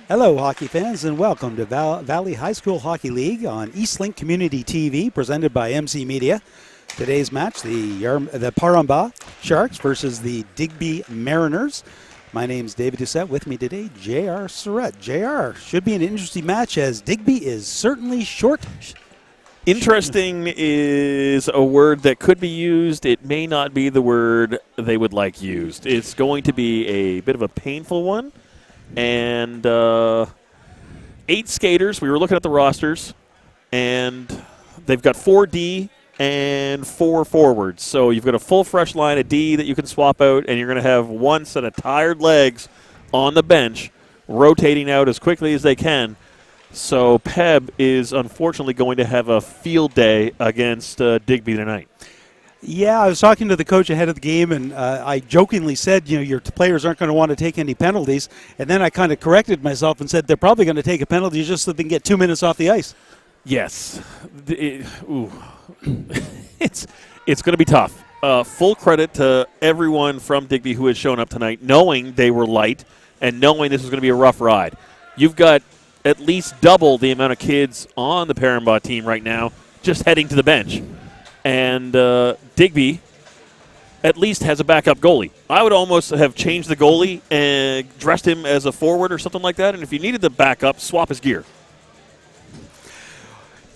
Hello, hockey fans, and welcome to Valley High School Hockey League on Eastlink Community TV, presented by MC Media. Today's match, the Paramba Sharks versus the Digby Mariners. My name's David Doucette. With me today, J.R. Surratt. J.R., should be an interesting match as Digby is certainly short. Interesting is a word that could be used. It may not be the word they would like used. It's going to be a bit of a painful one. And 8 skaters. We were looking at the rosters, and they've got 4 D and 4 forwards. So you've got a full fresh line of D that you can swap out, and you're going to have one set of tired legs on the bench rotating out as quickly as they can. So Peb is unfortunately going to have a field day against Digby tonight. Yeah, I was talking to the coach ahead of the game, and I jokingly said, your players aren't going to want to take any penalties. And then I kind of corrected myself and said they're probably going to take a penalty just so they can get 2 minutes off the ice. Yes. It's going to be tough. Full credit to everyone from Digby who has shown up tonight, knowing they were light and knowing this was going to be a rough ride. You've got at least double the amount of kids on the Paramba team right now just heading to the bench. And Digby at least has a backup goalie. I would almost have changed the goalie and dressed him as a forward or something like that. And if you needed the backup, swap his gear.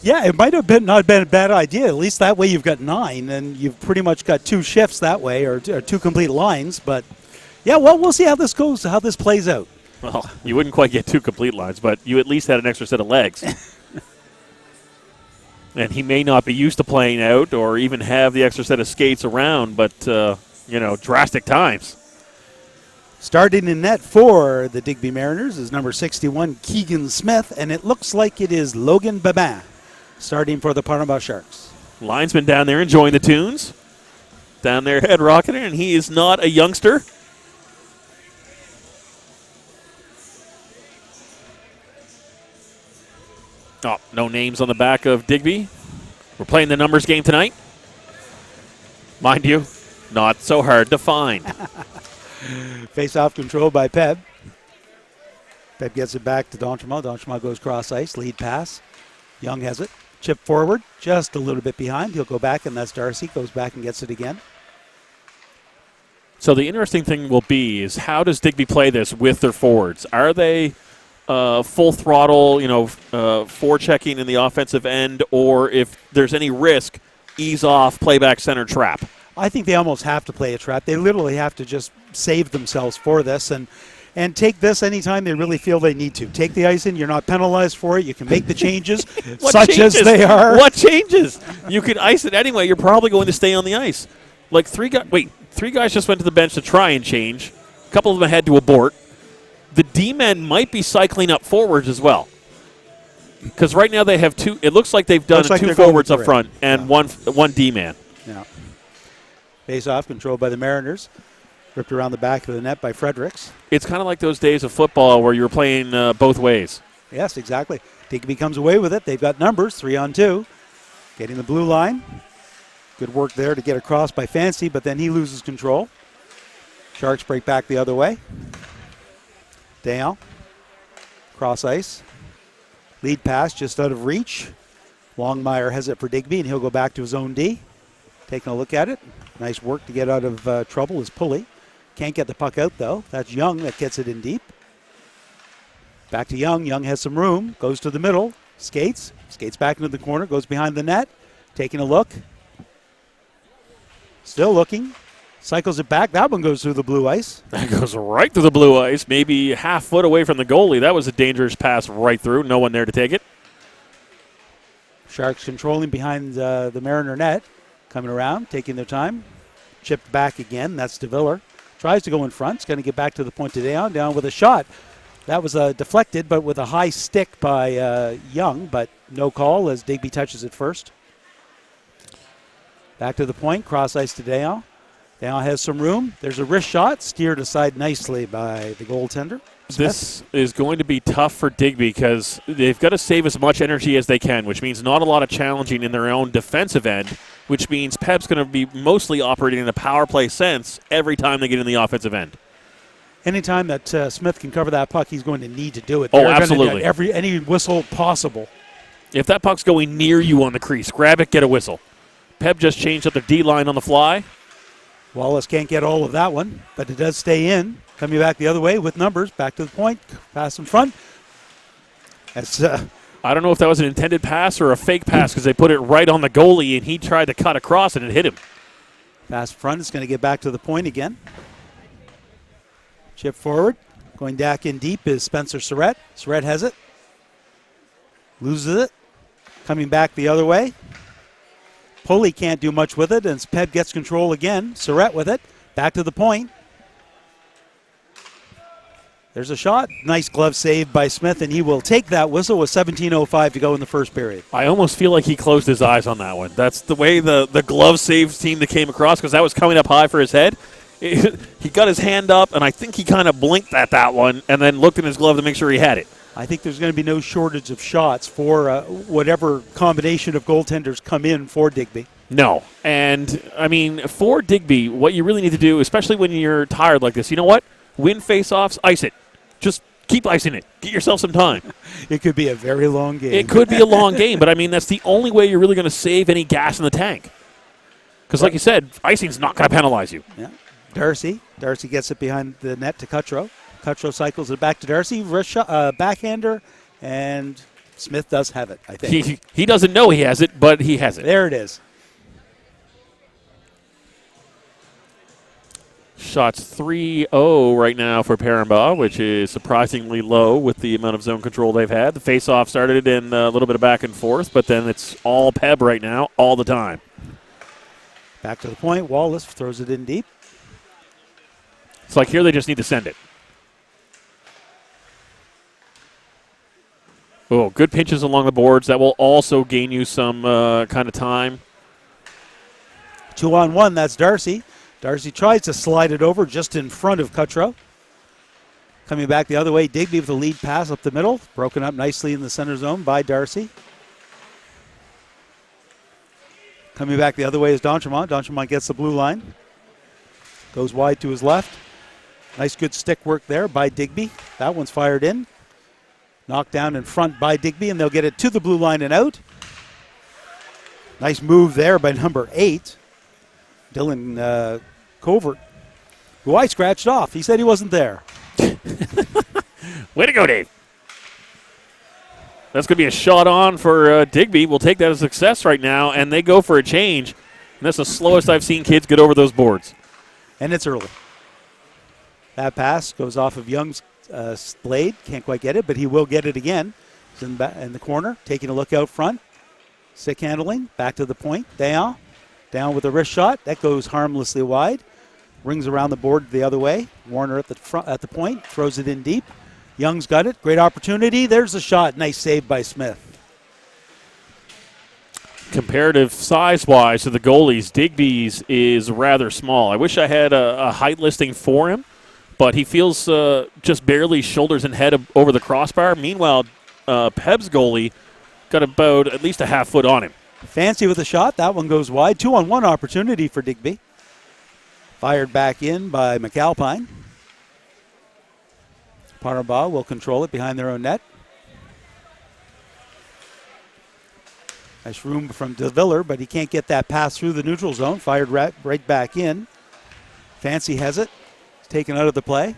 Yeah, it might have not been a bad idea. At least that way you've got 9, and you've pretty much got 2 shifts that way, or 2 complete lines. But, yeah, well, we'll see how this goes, how this plays out. Well, you wouldn't quite get 2 complete lines, but you at least had an extra set of legs. And he may not be used to playing out or even have the extra set of skates around, but, drastic times. Starting in net for the Digby Mariners is number 61, Keegan Smith, and it looks like it is Logan Babin starting for the Paramba Sharks. Linesman down there enjoying the tunes. Down there head rocketing, and he is not a youngster. Oh, no names on the back of Digby. We're playing the numbers game tonight. Mind you, not so hard to find. Face-off control by Peb. Peb gets it back to D'Entremont. D'Entremont goes cross-ice, lead pass. Young has it. Chip forward, just a little bit behind. He'll go back, and that's Darcy. Goes back and gets it again. So the interesting thing will be is how does Digby play this with their forwards? Are they full throttle, forechecking in the offensive end, or if there's any risk, ease off, play back center trap? I think they almost have to play a trap. They literally have to just save themselves for this and take this anytime they really feel they need to. Take the ice in. You're not penalized for it. You can make the changes, as they are. What changes? You can ice it anyway. You're probably going to stay on the ice. Like 3 guys just went to the bench to try and change. A couple of them had to abort. The D-men might be cycling up forwards as well. Because right now they have 2. It looks like they've done 2 forwards up front and one D-man. Yeah. Face-off controlled by the Mariners. Ripped around the back of the net by Fredericks. It's kind of like those days of football where you were playing both ways. Yes, exactly. Digby comes away with it. They've got numbers, 3-on-2. Getting the blue line. Good work there to get across by Fancy, but then he loses control. Sharks break back the other way. Dale, cross ice, lead pass just out of reach. Longmire has it for Digby, and he'll go back to his own D. Taking a look at it. Nice work to get out of trouble is Pulley. Can't get the puck out, though. That's Young that gets it in deep. Back to Young. Young has some room, goes to the middle, skates back into the corner, goes behind the net. Taking a look. Still looking. Cycles it back. That one goes through the blue ice. That goes right through the blue ice, maybe half foot away from the goalie. That was a dangerous pass right through. No one there to take it. Sharks controlling behind the Mariner net. Coming around, taking their time. Chipped back again. That's DeViller. Tries to go in front. It's going to get back to the point to down with a shot. That was deflected, but with a high stick by Young, but no call as Digby touches it first. Back to the point. Cross ice to Dale. Now has some room. There's a wrist shot, steered aside nicely by the goaltender. This is going to be tough for Digby because they've got to save as much energy as they can, which means not a lot of challenging in their own defensive end, which means Pep's going to be mostly operating in a power play sense every time they get in the offensive end. Anytime that Smith can cover that puck, he's going to need to do it. Oh, They're absolutely. gonna get any whistle possible. If that puck's going near you on the crease, grab it, get a whistle. Peb just changed up their D-line on the fly. Wallace can't get all of that one, but it does stay in. Coming back the other way with numbers, back to the point, pass in front. That's, I don't know if that was an intended pass or a fake pass because they put it right on the goalie and he tried to cut across and it hit him. Pass in front, it's going to get back to the point again. Chip forward, going back in deep is Spencer Surratt. Surratt has it, loses it, coming back the other way. Pulley can't do much with it, and Peb gets control again. Surratt with it, back to the point. There's a shot. Nice glove save by Smith, and he will take that whistle with 17:05 to go in the first period. I almost feel like he closed his eyes on that one. That's the way the glove save team that came across because that was coming up high for his head. He got his hand up, and I think he kind of blinked at that one and then looked in his glove to make sure he had it. I think there's going to be no shortage of shots for whatever combination of goaltenders come in for Digby. No. And, I mean, for Digby, what you really need to do, especially when you're tired like this, you know what? Win face-offs, ice it. Just keep icing it. Get yourself some time. It could be a very long game. It could be a long game, but, I mean, that's the only way you're really going to save any gas in the tank. Because, like you said, icing's not going to penalize you. Yeah. Darcy gets it behind the net to Cutro. Cutro cycles it back to Darcy, backhander, and Smith does have it, I think. He doesn't know he has it, but he has it. There it is. Shots 3-0 right now for Parambaugh, which is surprisingly low with the amount of zone control they've had. The face-off started in a little bit of back and forth, but then it's all Peb right now, all the time. Back to the point. Wallace throws it in deep. It's like here they just need to send it. Oh, good pinches along the boards. That will also gain you some kind of time. 2-on-1, that's Darcy. Darcy tries to slide it over just in front of Cutro. Coming back the other way, Digby with a lead pass up the middle. Broken up nicely in the center zone by Darcy. Coming back the other way is D'Entremont. D'Entremont gets the blue line. Goes wide to his left. Nice good stick work there by Digby. That one's fired in. Knocked down in front by Digby, and they'll get it to the blue line and out. Nice move there by number 8, Dylan Covert, who I scratched off. He said he wasn't there. Way to go, Dave. That's going to be a shot on for Digby. We'll take that as a success right now, and they go for a change. And that's the slowest I've seen kids get over those boards. And it's early. That pass goes off of Young's blade. Can't quite get it, but he will get it again. He's in the corner, taking a look out front. Stick handling, back to the point. Down with a wrist shot. That goes harmlessly wide. Rings around the board the other way. Warner at the front, at the point, throws it in deep. Young's got it. Great opportunity. There's the shot. Nice save by Smith. Comparative size-wise to the goalies, Digby's is rather small. I wish I had a height listing for him, but he feels just barely shoulders and head over the crossbar. Meanwhile, Peb's goalie got about at least a half foot on him. Fancy with a shot. That one goes wide. 2-on-1 opportunity for Digby. Fired back in by McAlpine. Parambaugh will control it behind their own net. Nice room from DeViller, but he can't get that pass through the neutral zone. Fired right back in. Fancy has it. It's taken out of the play.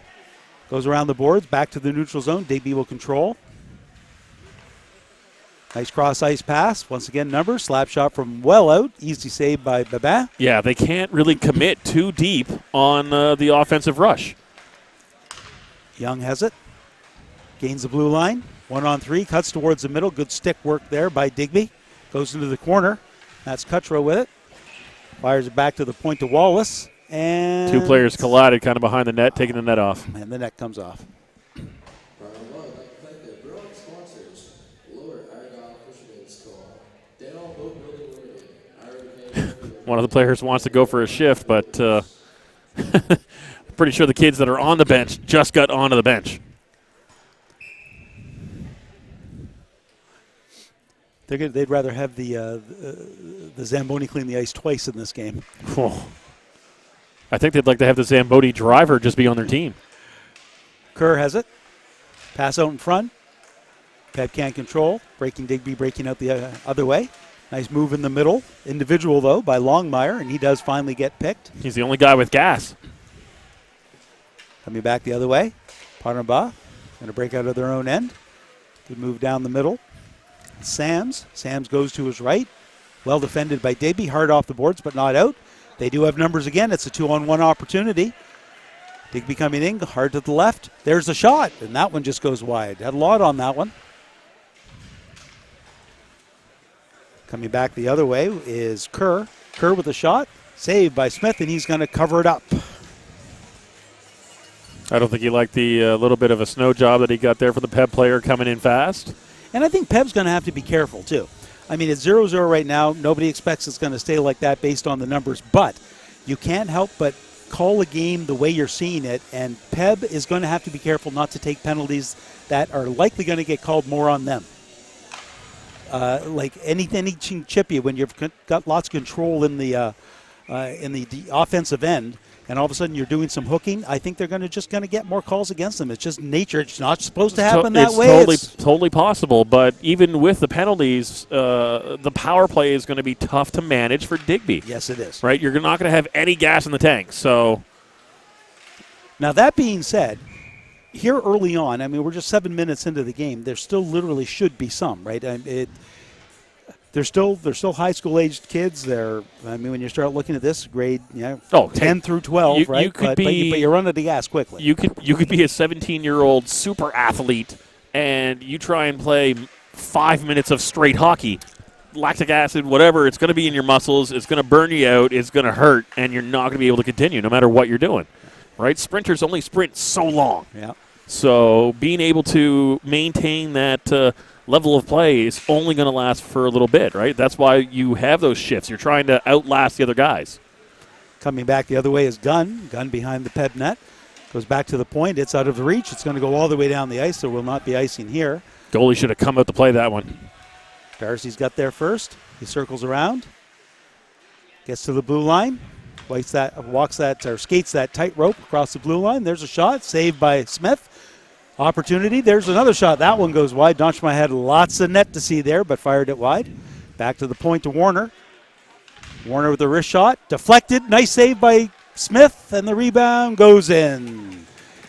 Goes around the boards, back to the neutral zone. Digby will control. Nice cross-ice pass. Once again, number. Slap shot from well out. Easy save by Babin. Yeah, they can't really commit too deep on the offensive rush. Young has it. Gains the blue line. 1-on-3. Cuts towards the middle. Good stick work there by Digby. Goes into the corner. That's Cutro with it. Fires it back to the point to Wallace. And two players collided kind of behind the net, taking the net off. And the net comes off. One of the players wants to go for a shift, but pretty sure the kids that are on the bench just got onto the bench. They'd rather have the Zamboni clean the ice twice in this game. Oh. I think they'd like to have the Zamboni driver just be on their team. Kerr has it. Pass out in front. Peb can't control. Digby breaking out the other way. Nice move in the middle. Individual, though, by Longmire, and he does finally get picked. He's the only guy with gas. Coming back the other way. Parnaba going to break out of their own end. Good move down the middle. Sams goes to his right. Well defended by Digby. Hard off the boards, but not out. They do have numbers again. It's a 2-on-1 opportunity. Digby coming in, hard to the left. There's a shot, and that one just goes wide. Had a lot on that one. Coming back the other way is Kerr. Kerr with a shot. Saved by Smith, and he's going to cover it up. I don't think he liked the little bit of a snow job that he got there for the Peb player coming in fast. And I think Peb's going to have to be careful, too. I mean, it's 0-0 right now. Nobody expects it's going to stay like that based on the numbers. But you can't help but call a game the way you're seeing it. And Peb is going to have to be careful not to take penalties that are likely going to get called more on them. Like anything chippy, when you've got lots of control in the offensive end, and all of a sudden you're doing some hooking, I think they're going to get more calls against them. It's just nature. It's not supposed to happen that way. It's totally possible. But even with the penalties, the power play is going to be tough to manage for Digby. Yes, it is. Right? You're not going to have any gas in the tank. So now that being said, here early on, I mean, we're just 7 minutes into the game. There still literally should be some, right? They're still high school aged kids. When you start looking at this grade, 10 through 12, right? But you're running the gas quickly. You could be a 17-year-old super athlete, and you try and play 5 minutes of straight hockey, lactic acid, whatever. It's going to be in your muscles. It's going to burn you out. It's going to hurt, and you're not going to be able to continue no matter what you're doing. Right? Sprinters only sprint so long. Yeah. So being able to maintain that level of play is only going to last for a little bit, right? That's why you have those shifts. You're trying to outlast the other guys. Coming back the other way is Gunn. Gunn behind the Peb net. Goes back to the point. It's out of reach. It's going to go all the way down the ice. There will not be icing here. Goalie should have come out to play that one. Darcy's got there first. He circles around. Gets to the blue line. Skates that tightrope across the blue line. There's a shot. Saved by Smith. Opportunity. There's another shot. That one goes wide. Donchma had lots of net to see there, but fired it wide. Back to the point to Warner. Warner with the wrist shot. Deflected. Nice save by Smith, and the rebound goes in.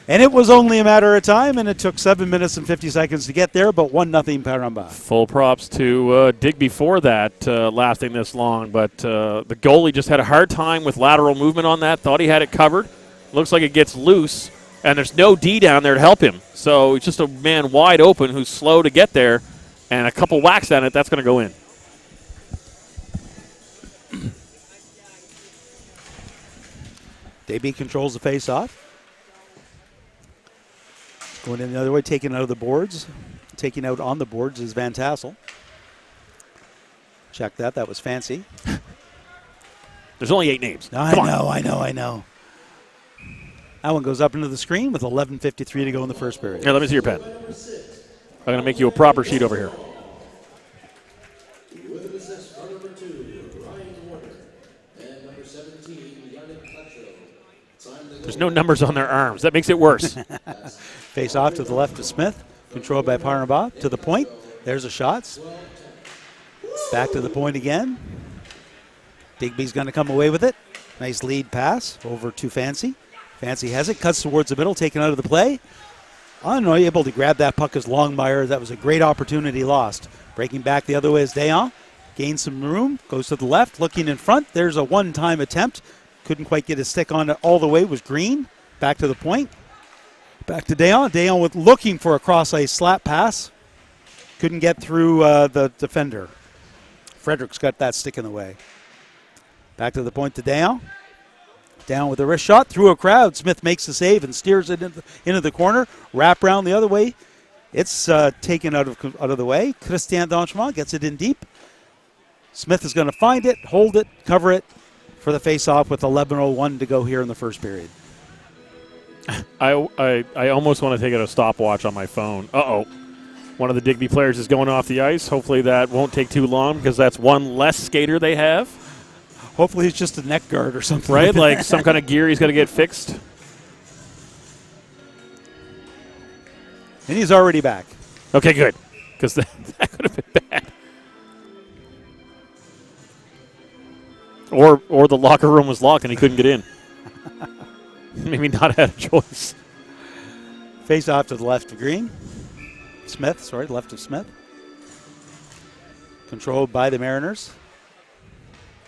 And it was only a matter of time, and it took 7 minutes and 50 seconds to get there, but 1-0 Paramba. Full props to Digby for that, lasting this long. But the goalie just had a hard time with lateral movement on that. Thought he had it covered. Looks like it gets loose, and there's no D down there to help him. So it's just a man wide open who's slow to get there, and a couple whacks on it, that's going to go in. Digby controls the face-off. Going in the other way, taking out of the boards. Taking out on the boards is Van Tassel. Check that. That was fancy. There's only 8 names. I know. That one goes up into the screen with 11:53 to go in the first period. Here, let me see your pen. I'm going to make you a proper sheet over here. There's no numbers on their arms. That makes it worse. Face off to the left of Smith. Controlled by Parnaba. To the point. There's a shot. Back to the point again. Digby's going to come away with it. Nice lead pass over to Fancy. Fancy has it. Cuts towards the middle. Taken out of the play. Unable to grab that puck as Longmire. That was a great opportunity lost. Breaking back the other way is Dayon. Gains some room. Goes to the left. Looking in front. There's a one-time attempt. Couldn't quite get his stick on it all the way. Was Green. Back to the point. Back to Dayon. Dayon with looking for a cross-ice slap pass. Couldn't get through the defender. Frederick's got that stick in the way. Back to the point to Dayon. Down with a wrist shot through a crowd. Smith makes the save and steers it into the corner. Wrap around the other way. It's taken out of the way. Christian Danchemont gets it in deep. Smith is going to find it, hold it, cover it for the face-off with 11:01 to go here in the first period. I almost want to take out a stopwatch on my phone. Uh-oh. One of the Digby players is going off the ice. Hopefully that won't take too long because that's one less skater they have. Hopefully it's just a neck guard or something. Right? Like some kind of gear he's got to get fixed. And he's already back. Okay, good. Because that could have been bad. Or the locker room was locked and he couldn't get in. Maybe not had a choice. Face off to the left of Green. Left of Smith. Controlled by the Mariners.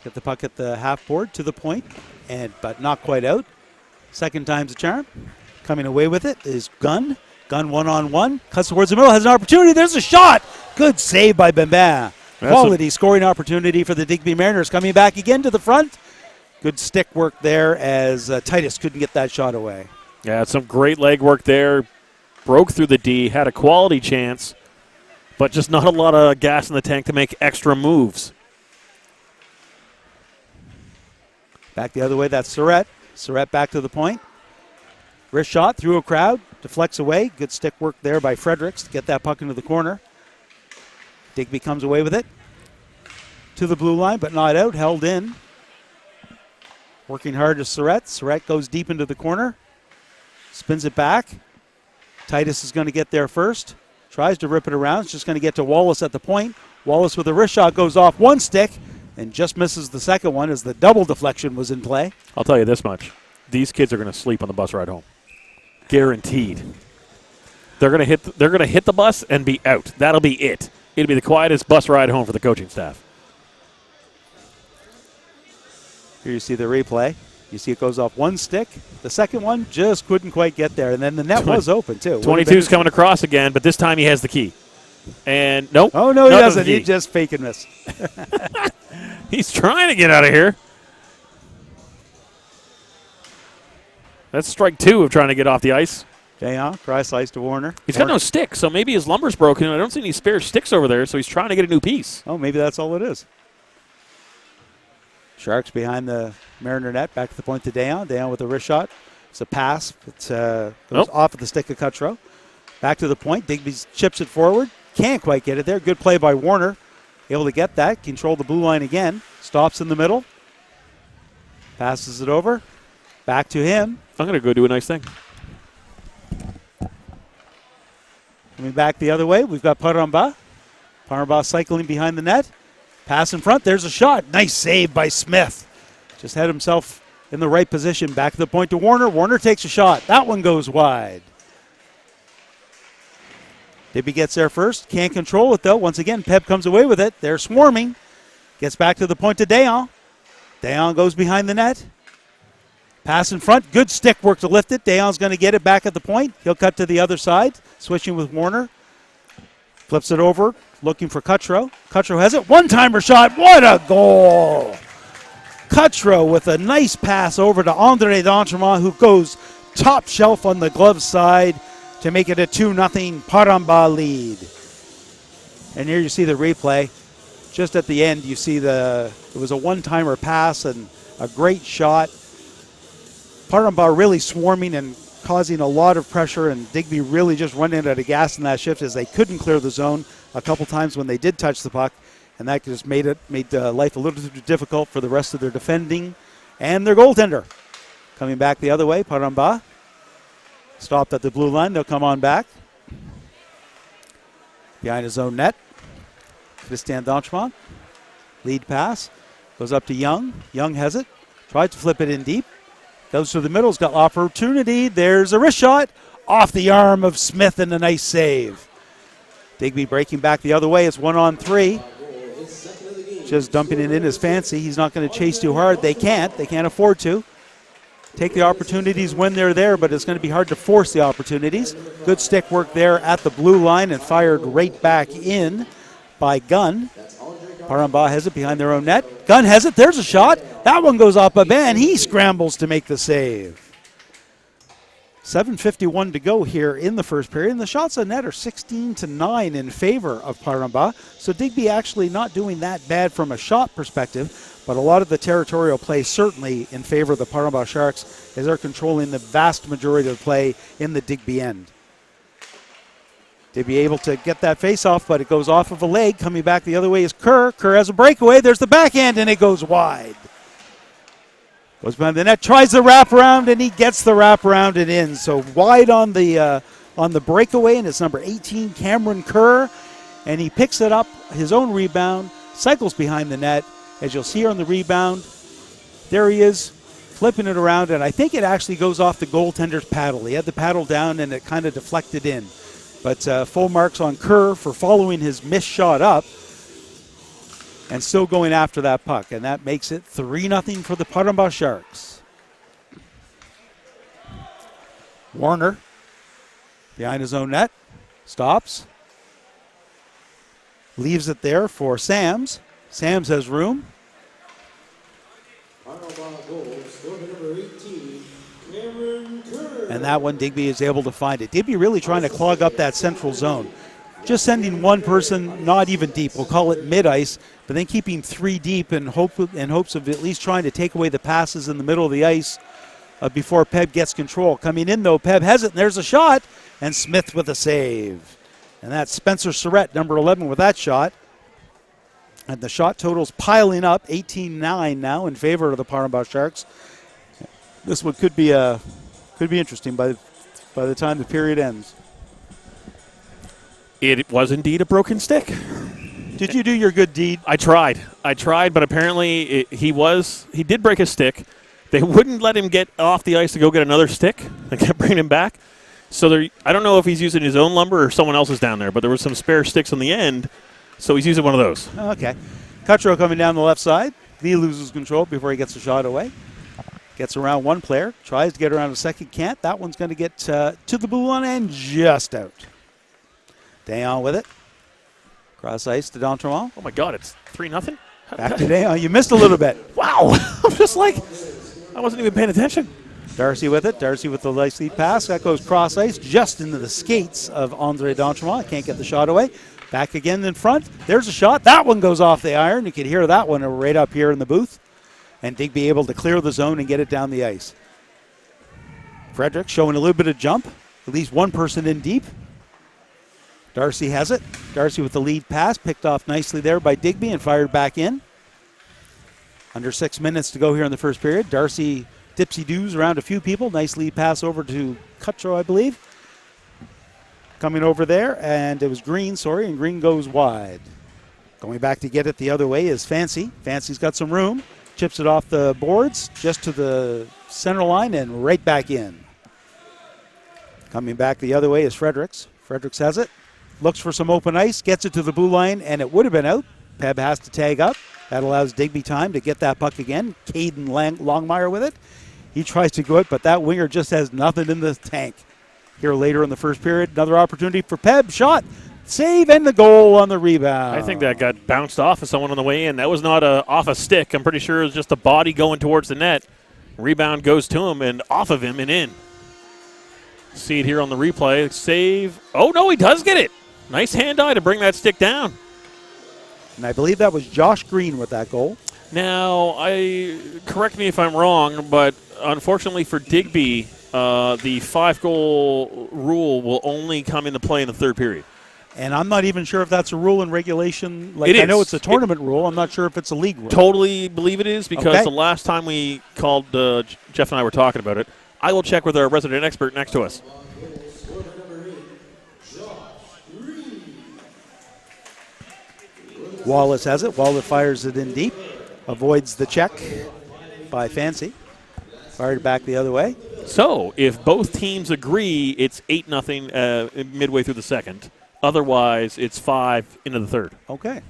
Get the puck at the half board to the point, but not quite out. Second time's a charm. Coming away with it is Gunn. Gunn one-on-one. Cuts towards the middle. Has an opportunity. There's a shot. Good save by Bambam. Quality scoring opportunity for the Digby Mariners. Coming back again to the front. Good stick work there as Titus couldn't get that shot away. Yeah, some great leg work there. Broke through the D. Had a quality chance, but just not a lot of gas in the tank to make extra moves. Back the other way, that's Surratt. Surratt back to the point. Wrist shot through a crowd. Deflects away. Good stick work there by Fredericks to get that puck into the corner. Digby comes away with it. To the blue line, but not out. Held in. Working hard to Surratt. Surratt goes deep into the corner. Spins it back. Titus is going to get there first. Tries to rip it around. It's just going to get to Wallace at the point. Wallace with a wrist shot goes off one stick and just misses the second one as the double deflection was in play. I'll tell you this much. These kids are going to sleep on the bus ride home. Guaranteed. They're going to hit the bus and be out. That'll be it. It'll be the quietest bus ride home for the coaching staff. Here you see the replay. You see it goes off one stick. The second one just couldn't quite get there. And then the net was open, too. 22's coming across again, but this time he has the key. And nope. Oh, no, he doesn't. He just fake and miss. He's trying to get out of here. That's strike two of trying to get off the ice. Cross ice to Warner. He's got no stick, so maybe his lumber's broken. I don't see any spare sticks over there, so he's trying to get a new piece. Oh, maybe that's all it is. Sharks behind the Mariner net. Back to the point to Dayon. Dayon with a wrist shot. It's a pass. It goes off of the stick of Cutro. Back to the point. Digby chips it forward. Can't quite get it there. Good play by Warner. Able to get that. Control the blue line again. Stops in the middle. Passes it over. Back to him. I'm going to go do a nice thing. Coming back the other way, we've got Paramba. Paramba cycling behind the net. Pass in front. There's a shot. Nice save by Smith. Just had himself in the right position. Back to the point to Warner. Warner takes a shot. That one goes wide. Digby gets there first. Can't control it, though. Once again, Pep comes away with it. They're swarming. Gets back to the point to Dayon. Dayon goes behind the net. Pass in front. Good stick work to lift it. Dayon's going to get it back at the point. He'll cut to the other side. Switching with Warner. Flips it over. Looking for Cutro. Cutro has it. One-timer shot. What a goal! Cutro with a nice pass over to Andre D'Entremont, who goes top shelf on the glove side to make it a 2-0 Paramba lead. And here you see the replay. Just at the end, you see it was a one-timer pass and a great shot. Paramba really swarming and causing a lot of pressure, and Digby really just running out of gas in that shift as they couldn't clear the zone a couple times when they did touch the puck, and that just made life a little too difficult for the rest of their defending and their goaltender. Coming back the other way, Paramba stopped at the blue line. They'll come on back. Behind his own net. Christian D'Entremont. Lead pass. Goes up to Young. Young has it. Tries to flip it in deep. Goes to the middle. He's got opportunity. There's a wrist shot. Off the arm of Smith and a nice save. Digby breaking back the other way. It's 1-on-3. Just dumping it in is fancy. He's not going to chase too hard. They can't. They can't afford to. Take the opportunities when they're there, but it's going to be hard to force the opportunities. Good stick work there at the blue line and fired right back in by Gunn. Paramba has it behind their own net. Gunn has it. There's a shot. That one goes off a ban. He scrambles to make the save. 7:51 to go here in the first period, and the shots on net are 16-9 in favor of Paramba. So Digby actually not doing that bad from a shot perspective, but a lot of the territorial play certainly in favor of the Paramba Sharks as they're controlling the vast majority of the play in the Digby end. Digby able to get that face-off, but it goes off of a leg. Coming back the other way is Kerr. Kerr has a breakaway. There's the backhand, and it goes wide. Goes behind the net, tries the wraparound, and he gets the wraparound and in. So wide on the on the breakaway, and it's number 18, Cameron Kerr. And he picks it up, his own rebound, cycles behind the net. As you'll see here on the rebound, there he is, flipping it around, and I think it actually goes off the goaltender's paddle. He had the paddle down, and it kind of deflected in. But full marks on Kerr for following his missed shot up and still going after that puck. And that makes it 3-0 for the Pottermore Sharks. Warner behind his own net, stops, leaves it there for Sams. Sams has room. And that one, Digby is able to find it. Digby really trying to clog up that central zone. Just sending one person, not even deep, we'll call it mid-ice, but then keeping 3 deep in hopes of at least trying to take away the passes in the middle of the ice before Peb gets control. Coming in, though, Peb has it, and there's a shot, and Smith with a save. And that's Spencer Surratt, number 11, with that shot. And the shot total's piling up, 18-9 now in favor of the Pottermore Sharks. This one could be interesting by the time the period ends. It was indeed a broken stick. Did you do your good deed? I tried, but apparently he did break his stick. They wouldn't let him get off the ice to go get another stick. They kept bringing him back. So I don't know if he's using his own lumber or someone else's down there, but there were some spare sticks on the end, so he's using one of those. Okay. Cutro coming down the left side. He loses control before he gets the shot away. Gets around one player, tries to get around a second, can't. That one's going to get to the blue line and just out. Dayon with it. Cross ice to D'Entremont. Oh, my God, it's 3-0? Back to Dayon. You missed a little bit. Wow. I'm just like, I wasn't even paying attention. Darcy with it. Darcy with the nice lead pass. That goes cross ice just into the skates of Andre D'Entremont. Can't get the shot away. Back again in front. There's a shot. That one goes off the iron. You can hear that one right up here in the booth. And Digby able to clear the zone and get it down the ice. Frederick showing a little bit of jump. At least one person in deep. Darcy has it. Darcy with the lead pass. Picked off nicely there by Digby and fired back in. Under 6 minutes to go here in the first period. Darcy dipsy-doos around a few people. Nice lead pass over to Cutro, I believe. Coming over there, and it was Green, and Green goes wide. Going back to get it the other way is Fancy. Fancy's got some room. Chips it off the boards just to the center line and right back in. Coming back the other way is Fredericks. Fredericks has it. Looks for some open ice. Gets it to the blue line, and it would have been out. Peb has to tag up. That allows Digby time to get that puck again. Caden Longmire with it. He tries to go it, but that winger just has nothing in the tank. Here later in the first period, another opportunity for Peb. Shot. Save and the goal on the rebound. I think that got bounced off of someone on the way in. That was not off a stick. I'm pretty sure it was just a body going towards the net. Rebound goes to him and off of him and in. See it here on the replay. Save. Oh, no, he does get it. Nice hand-eye to bring that stick down. And I believe that was Josh Green with that goal. Now, correct me if I'm wrong, but unfortunately for Digby, the 5-goal rule will only come into play in the third period. And I'm not even sure if that's a rule in regulation. Like, it is. I know it's a tournament rule. I'm not sure if it's a league rule. Totally believe it is because okay. The last time we called, Jeff and I were talking about it. I will check with our resident expert next to us. Wallace has it. Wallace fires it in deep. Avoids the check by Fancy. Fired back the other way. So, if both teams agree, it's 8-0 midway through the second. Otherwise, it's 5 into the third. Okay.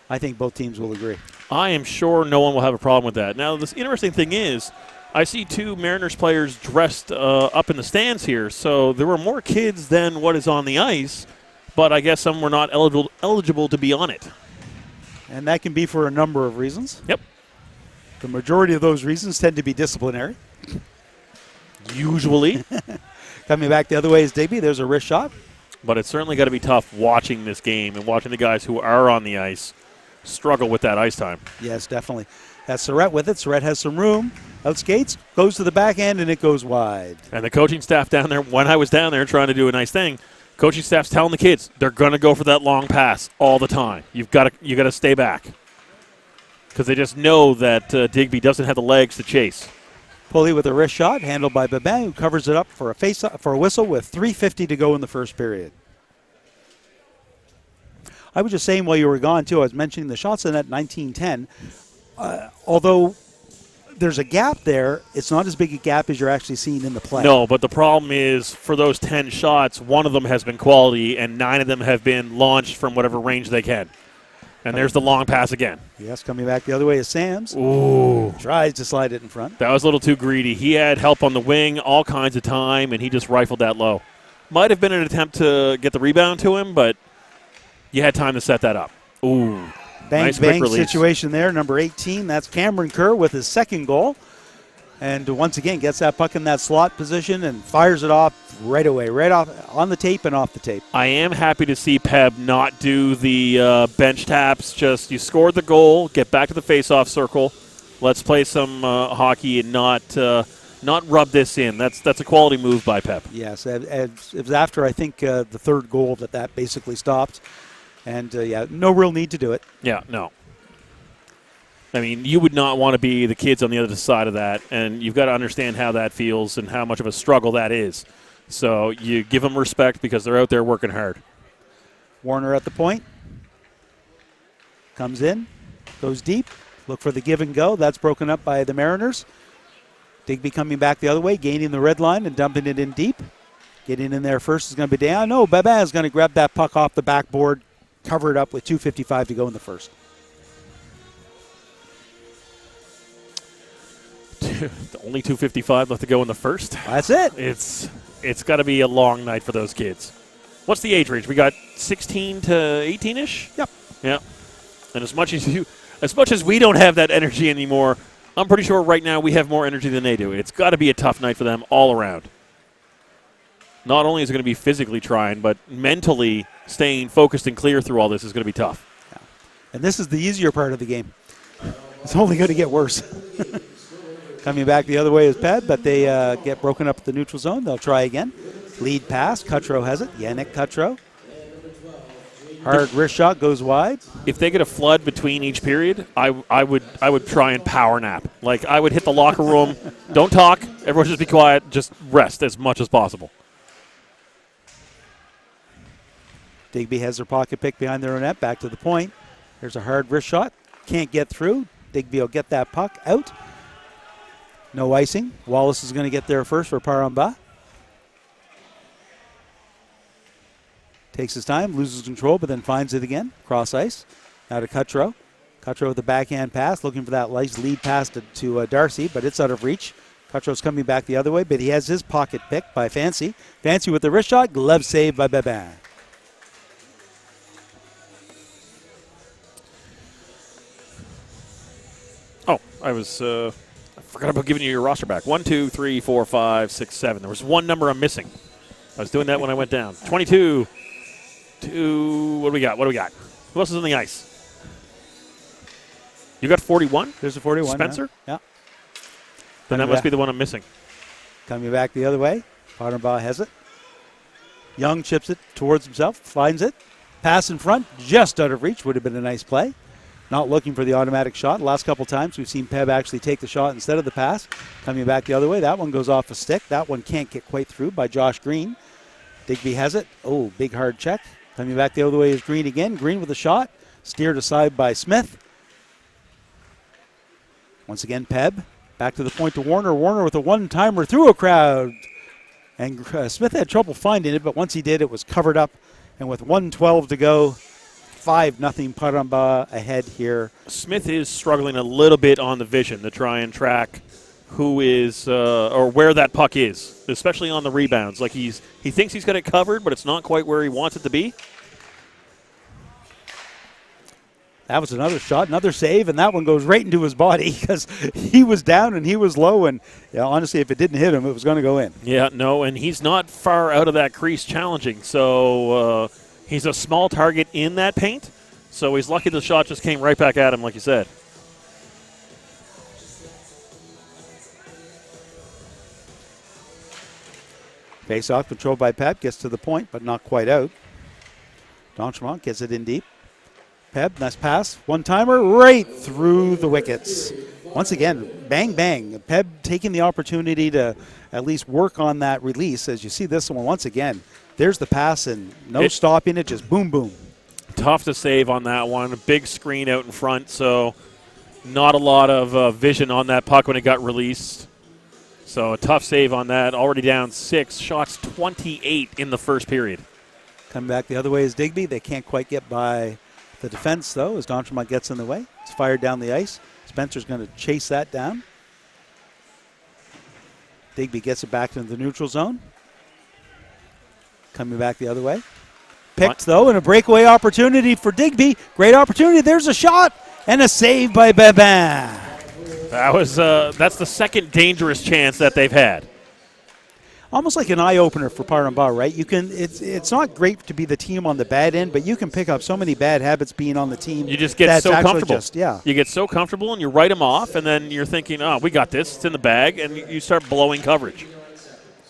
I think both teams will agree. I am sure no one will have a problem with that. Now, this interesting thing is, I see 2 Mariners players dressed up in the stands here. So there were more kids than what is on the ice, but I guess some were not eligible to be on it. And that can be for a number of reasons. Yep. The majority of those reasons tend to be disciplinary. Usually. Coming back the other way is Digby. There's a wrist shot. But it's certainly got to be tough watching this game and watching the guys who are on the ice struggle with that ice time. Yes, definitely. That's Surratt with it. Surratt has some room. Outskates, goes to the back end, and it goes wide. And the coaching staff down there, when I was down there trying to do a nice thing, coaching staff's telling the kids they're going to go for that long pass all the time. You got to stay back because they just know that Digby doesn't have the legs to chase. Pulley with a wrist shot, handled by Babin, who covers it up for a whistle with 3:50 to go in the first period. I was just saying while you were gone, too, I was mentioning the shots in at 19-10. Although there's a gap there, it's not as big a gap as you're actually seeing in the play. No, but the problem is for those 10 shots, one of them has been quality and 9 of them have been launched from whatever range they can. And there's the long pass again. Yes, coming back the other way is Sams. Ooh. Tries to slide it in front. That was a little too greedy. He had help on the wing all kinds of time, and he just rifled that low. Might have been an attempt to get the rebound to him, but you had time to set that up. Ooh. Bang, Nice quick bang release. situation there. Number 18, that's Cameron Kerr with his second goal. And once again, gets that puck in that slot position and fires it off right away, right off on the tape and off the tape. I am happy to see Peb not do the bench taps. Just you scored the goal, get back to the face-off circle. Let's play some hockey and not rub this in. That's a quality move by Peb. Yes, it was after, I think, the third goal that basically stopped. And, no real need to do it. Yeah, no. I mean, you would not want to be the kids on the other side of that, and you've got to understand how that feels and how much of a struggle that is. So you give them respect because they're out there working hard. Warner at the point. Comes in, goes deep. Look for the give and go. That's broken up by the Mariners. Digby coming back the other way, gaining the red line and dumping it in deep. Getting in there first is going to be down. No, Babin is going to grab that puck off the backboard, cover it up with 2:55 to go in the first. Only 2:55 left to go in the first. That's it. It's got to be a long night for those kids. What's the age range? We got 16 to 18-ish? Yep. Yeah. And as much as we don't have that energy anymore, I'm pretty sure right now we have more energy than they do. It's got to be a tough night for them all around. Not only is it going to be physically trying, but mentally staying focused and clear through all this is going to be tough. Yeah. And this is the easier part of the game. It's only going to get worse. Coming back the other way is Ped, but they get broken up at the neutral zone. They'll try again. Lead pass. Cutro has it. Yannick Cutro. Hard wrist shot goes wide. If they get a flood between each period, I would try and power nap. Like, I would hit the locker room. Don't talk. Everyone just be quiet. Just rest as much as possible. Digby has their pocket pick behind their own net. Back to the point. There's a hard wrist shot. Can't get through. Digby will get that puck out. No icing. Wallace is going to get there first for Paramba. Takes his time, loses control, but then finds it again. Cross ice. Now to Cutro. Cutro with the backhand pass, looking for that nice lead pass to Darcy, but it's out of reach. Cutro's coming back the other way, but he has his pocket picked by Fancy. Fancy with the wrist shot. Glove save by Babin. Oh, I forgot about giving you your roster back. 1, 2, 3, 4, 5, 6, 7. There was one number I'm missing. I was doing that when I went down. 22. What do we got? Who else is on the ice? You got 41? There's a 41. Spencer? Yeah. Then that must be the one I'm missing. Coming back the other way. Potterbaugh has it. Young chips it towards himself, finds it. Pass in front, just out of reach. Would have been a nice play. Not looking for the automatic shot. Last couple times we've seen Peb actually take the shot instead of the pass. Coming back the other way. That one goes off a stick. That one can't get quite through by Josh Green. Digby has it. Oh, big hard check. Coming back the other way is Green again. Green with a shot. Steered aside by Smith. Once again, Peb. Back to the point to Warner. Warner with a one-timer through a crowd. And Smith had trouble finding it, but once he did, it was covered up. And with 1:12 to go, 5-0 Paramba ahead here. Smith is struggling a little bit on the vision to try and track who is or where that puck is, especially on the rebounds. Like he thinks he's got it covered, but it's not quite where he wants it to be. That was another shot, another save, and that one goes right into his body because he was down and he was low. And honestly, if it didn't hit him, it was going to go in. Yeah, no, and he's not far out of that crease challenging. So he's a small target in that paint. So he's lucky the shot just came right back at him, like you said. Face-off controlled by Pep, gets to the point, but not quite out. D'Entremont gets it in deep. Peb, nice pass. One-timer right through the wickets. once again, bang, bang. Peb taking the opportunity to at least work on that release. As you see this one, once again, there's the pass and no stopping it, just boom, boom. Tough to save on that one. A big screen out in front, so not a lot of vision on that puck when it got released. So a tough save on that. Already down 6. Shots 28 in the first period. Coming back the other way is Digby. They can't quite get by the defense, though, as D'Entremont gets in the way. It's fired down the ice. Spencer's going to chase that down. Digby gets it back into the neutral zone. Coming back the other way. Picked, though, and a breakaway opportunity for Digby. Great opportunity. There's a shot and a save by Babin. That's the second dangerous chance that they've had. Almost like an eye-opener for Paramba, right? You can. It's not great to be the team on the bad end, but you can pick up so many bad habits being on the team. You just get so comfortable. Yeah. You get so comfortable, and you write them off, and then you're thinking, oh, we got this. It's in the bag, and you start blowing coverage.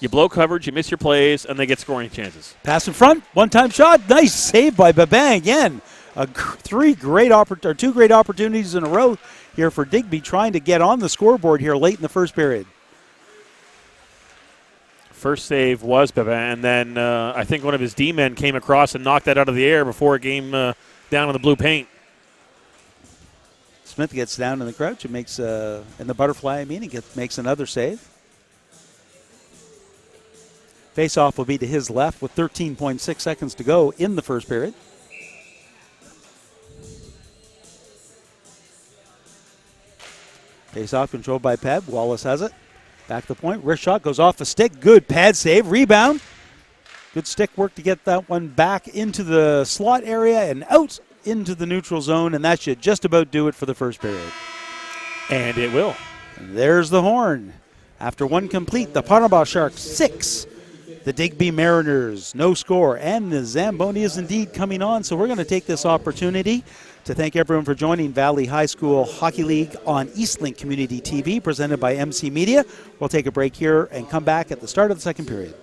You blow coverage, you miss your plays, and they get scoring chances. Pass in front, one-time shot. Nice save by Babin again. Two great opportunities in a row here for Digby, trying to get on the scoreboard here late in the first period. First save was Babin, and then I think one of his D-men came across and knocked that out of the air before it came down on the blue paint. Smith gets down in the crouch and makes, in the butterfly, makes another save. Face-off will be to his left with 13.6 seconds to go in the first period. Face-off controlled by Peb. Wallace has it. Back to the point. Wrist shot goes off the stick. Good pad save. Rebound. Good stick work to get that one back into the slot area and out into the neutral zone, and that should just about do it for the first period. And it will. And there's the horn. After one complete, the Paramba Sharks 6. The Digby Mariners, no score, and the Zamboni is indeed coming on. So we're going to take this opportunity to thank everyone for joining Valley High School Hockey League on Eastlink Community TV, presented by MC Media. We'll take a break here and come back at the start of the second period.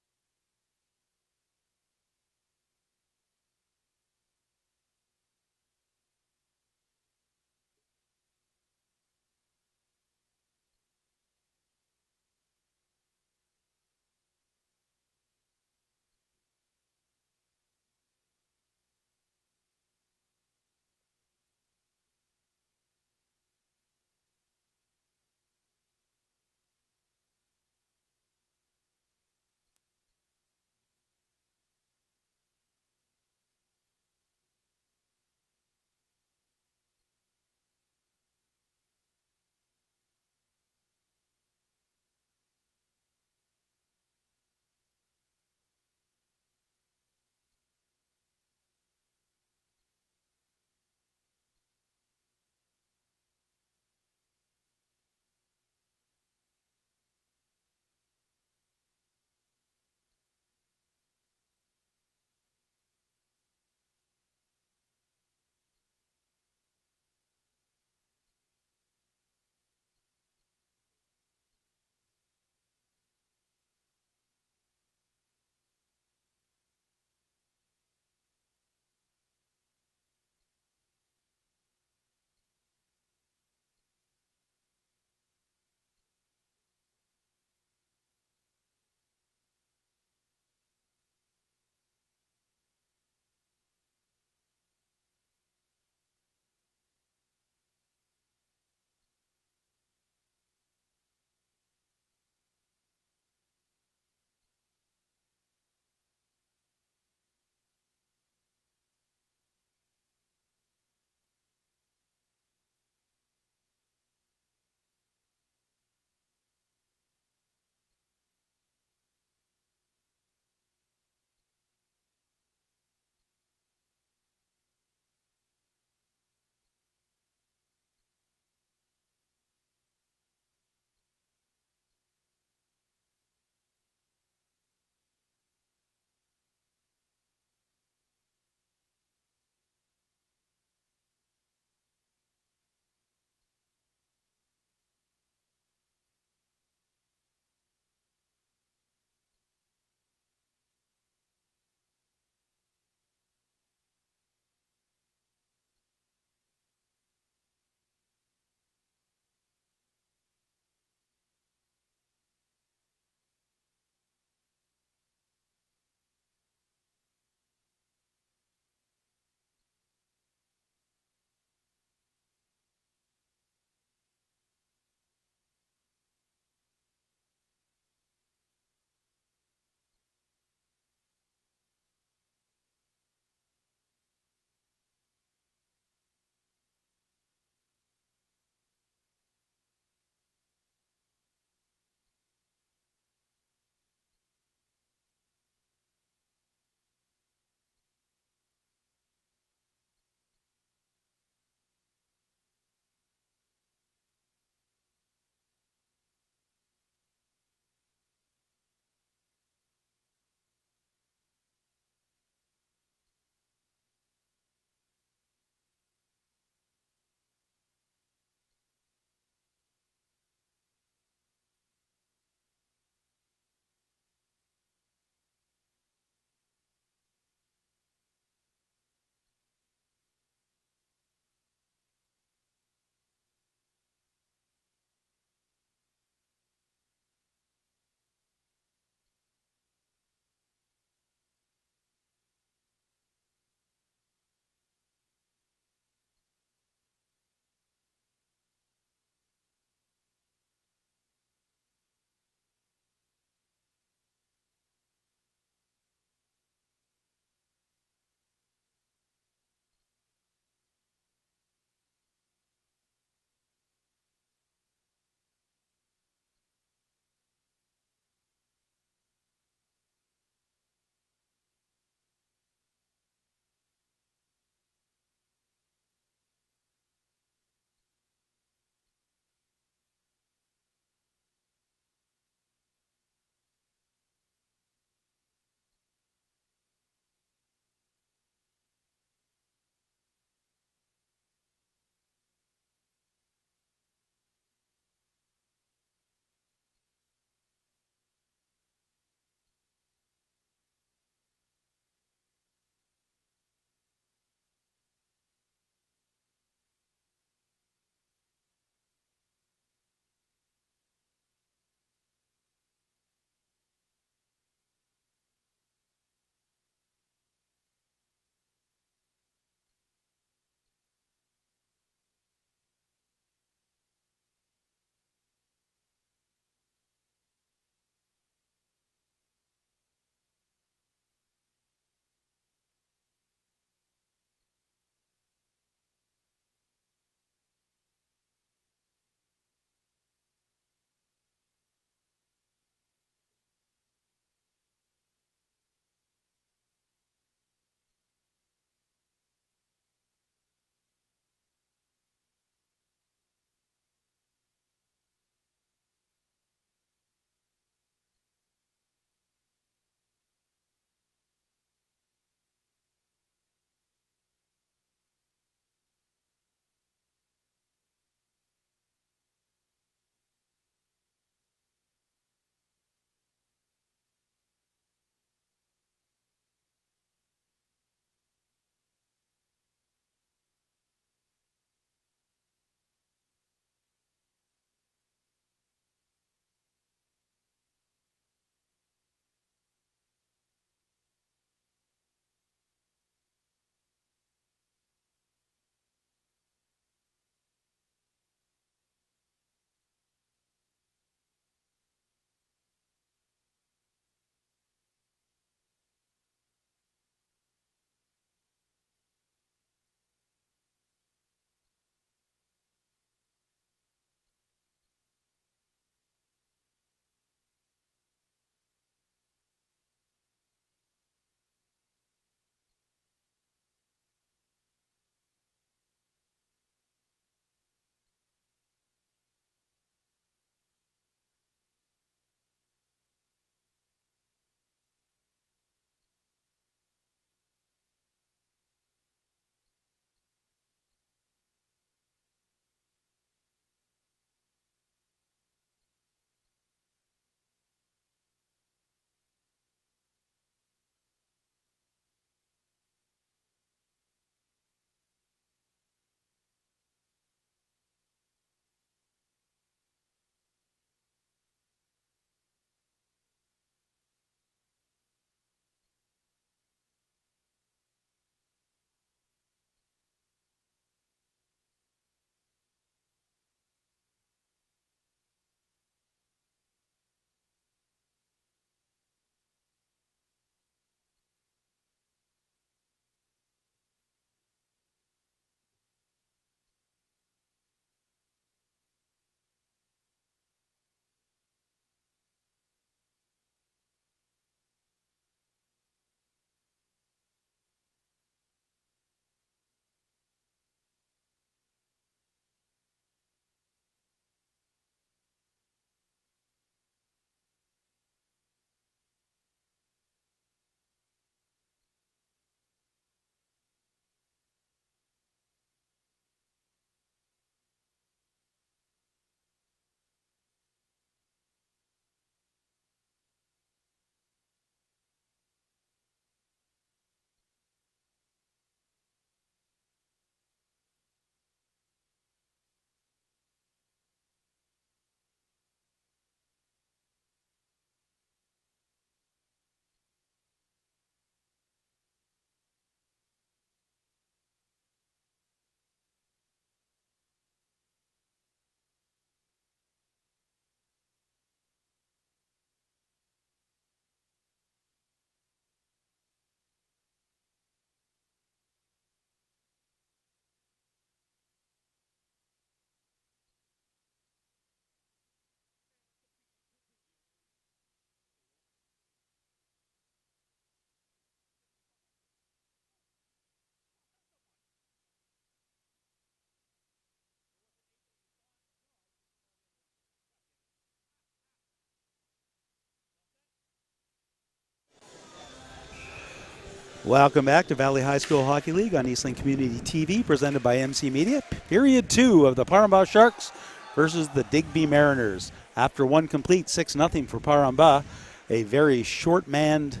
Welcome back to Valley High School Hockey League on Eastland Community TV, presented by MC Media. Period 2 of the Paramba Sharks versus the Digby Mariners. After one complete 6-0 for Paramba, a very short-manned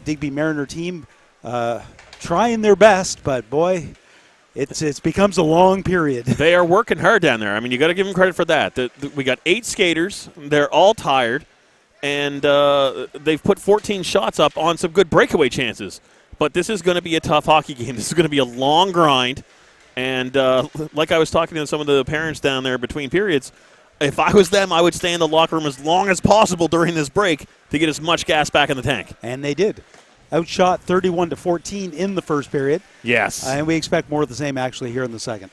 Digby Mariner team trying their best, but boy, it becomes a long period. They are working hard down there. I mean, you got to give them credit for that. We got 8 skaters. They're all tired, and they've put 14 shots up on some good breakaway chances. But this is going to be a tough hockey game. This is going to be a long grind. And like I was talking to some of the parents down there between periods, if I was them, I would stay in the locker room as long as possible during this break to get as much gas back in the tank. And they did. Outshot 31-14 in the first period. Yes. And we expect more of the same actually here in the second.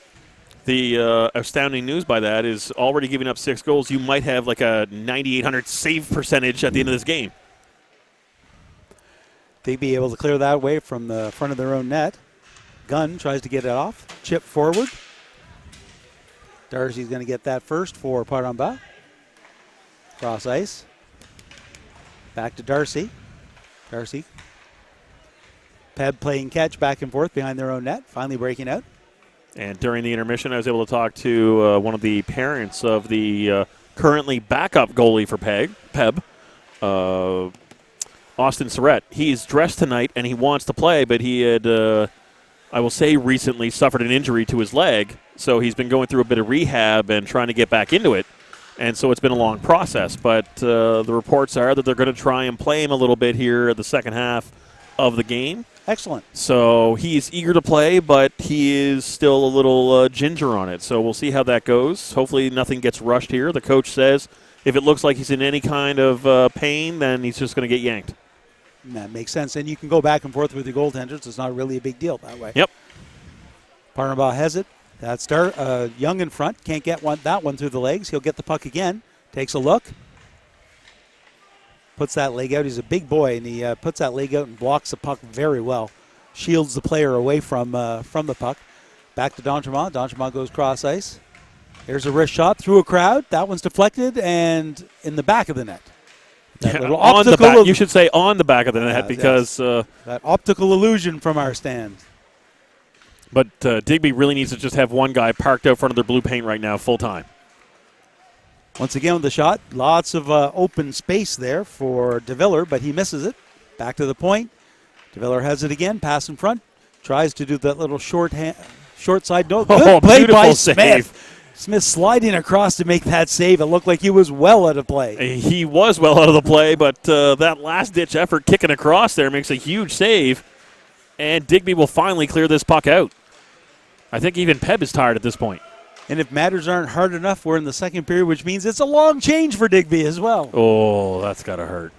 The astounding news by that is already giving up 6 goals. You might have like a 9,800 save percentage at the end of this game. They'd be able to clear that away from the front of their own net. Gunn tries to get it off. Chip forward. Darcy's going to get that first for Paramba. Cross ice. Back to Darcy. Darcy. Peb playing catch back and forth behind their own net. Finally breaking out. And during the intermission, I was able to talk to one of the parents of the currently backup goalie for Peb. Austin Surrett. He's dressed tonight and he wants to play, but he had, I will say recently, suffered an injury to his leg. So he's been going through a bit of rehab and trying to get back into it. And so it's been a long process. But the reports are that they're going to try and play him a little bit here at the second half of the game. Excellent. So he's eager to play, but he is still a little ginger on it. So we'll see how that goes. Hopefully nothing gets rushed here. The coach says if it looks like he's in any kind of pain, then he's just going to get yanked. That makes sense. And you can go back and forth with the goaltenders. It's not really a big deal that way. Yep. Paramba has it. That's Young in front. Can't get that one through the legs. He'll get the puck again. Takes a look. Puts that leg out. He's a big boy, and he puts that leg out and blocks the puck very well. Shields the player away from the puck. Back to D'Entremont. D'Entremont goes cross ice. There's a wrist shot through a crowd. That one's deflected and in the back of the net. On the back. You should say on the back of the net because that optical illusion from our stand. But Digby really needs to just have one guy parked out front of their blue paint right now, full time. Once again with the shot, lots of open space there for DeViller, but he misses it. Back to the point. DeViller has it again. Pass in front. Tries to do that little short side note. Good play by Smith. Smith sliding across to make that save. It looked like he was well out of play. He was well out of the play, but that last-ditch effort kicking across there makes a huge save. And Digby will finally clear this puck out. I think even Peb is tired at this point. And if matters aren't hard enough, we're in the second period, which means it's a long change for Digby as well. Oh, that's got to hurt.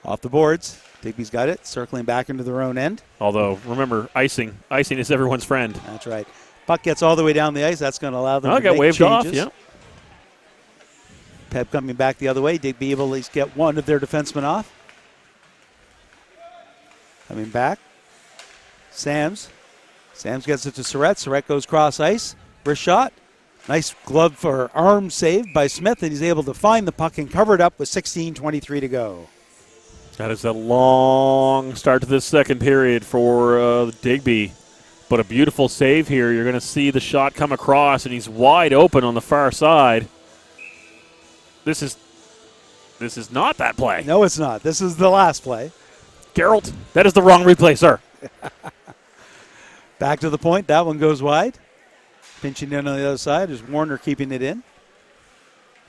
Off the boards. Digby's got it, circling back into their own end. Although, remember, icing. Icing is everyone's friend. That's right. Puck gets all the way down the ice. That's going to allow them to get make waved changes. off, yeah. Peb coming back the other way. Digby able to at least get one of their defensemen off. Coming back. Sams gets it to Surrett. Surrett goes cross ice. Wrist shot. Nice glove for arm save by Smith, and he's able to find the puck and cover it up with 16:23 to go. That is a long start to this second period for Digby. But a beautiful save here. You're going to see the shot come across, and he's wide open on the far side. This is not that play. No, it's not. This is the last play. Geralt, that is the wrong replay, sir. Back to the point. That one goes wide. Pinching in on the other side is Warner keeping it in.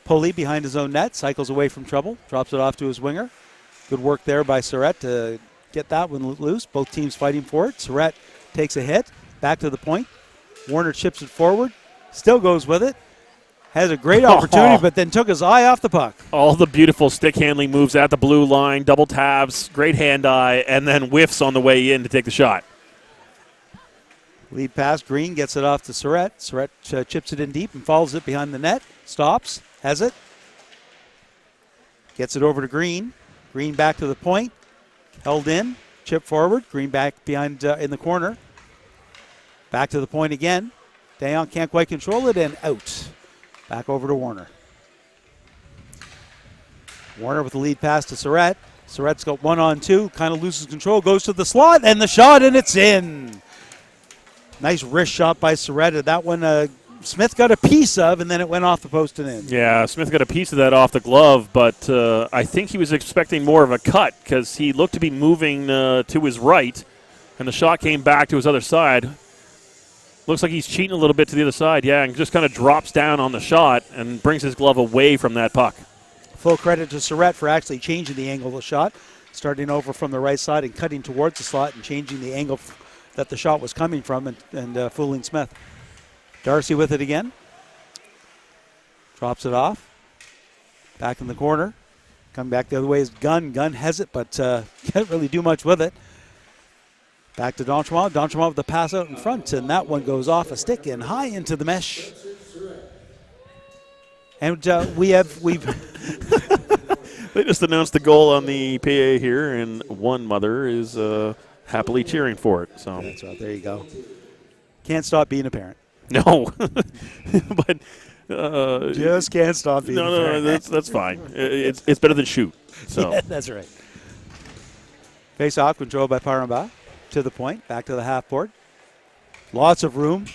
Pulley behind his own net. Cycles away from trouble. Drops it off to his winger. Good work there by Surrett to get that one loose. Both teams fighting for it. Surrett takes a hit. Back to the point. Warner chips it forward. Still goes with it. Has a great opportunity, but then took his eye off the puck. All the beautiful stick handling moves at the blue line. Double tabs. Great hand-eye. And then whiffs on the way in to take the shot. Lead pass. Green gets it off to Surrett. Surrett chips it in deep and follows it behind the net. Stops. Has it. Gets it over to Green. Green back to the point. Held in. Chip forward. Green back behind in the corner. Back to the point again. Dayon can't quite control it and out. Back over to Warner. Warner with the lead pass to Surrett. Surratt's got 1-on-2, kind of loses control, goes to the slot, and the shot, and it's in. Nice wrist shot by Surratt. That one Smith got a piece of, and then it went off the post and in. Yeah, Smith got a piece of that off the glove, but I think he was expecting more of a cut because he looked to be moving to his right, and the shot came back to his other side. Looks like he's cheating a little bit to the other side, yeah, and just kind of drops down on the shot and brings his glove away from that puck. Full credit to Surratt for actually changing the angle of the shot, starting over from the right side and cutting towards the slot and changing the angle that the shot was coming from and fooling Smith. Darcy with it again. Drops it off. Back in the corner. Coming back the other way is Gunn. Gunn has it, but can't really do much with it. Back to D'Entremont. D'Entremont with the pass out in front, and that one goes off a stick and high into the mesh. And we've They just announced the goal on the PA here, and one mother is happily cheering for it. So that's right. There you go. Can't stop being a parent. No, but just can't stop being a parent. No, that's fine. It's better than shoot. So yeah, that's right. Face off, controlled by Paramba to the point, back to the half board. Lots of room.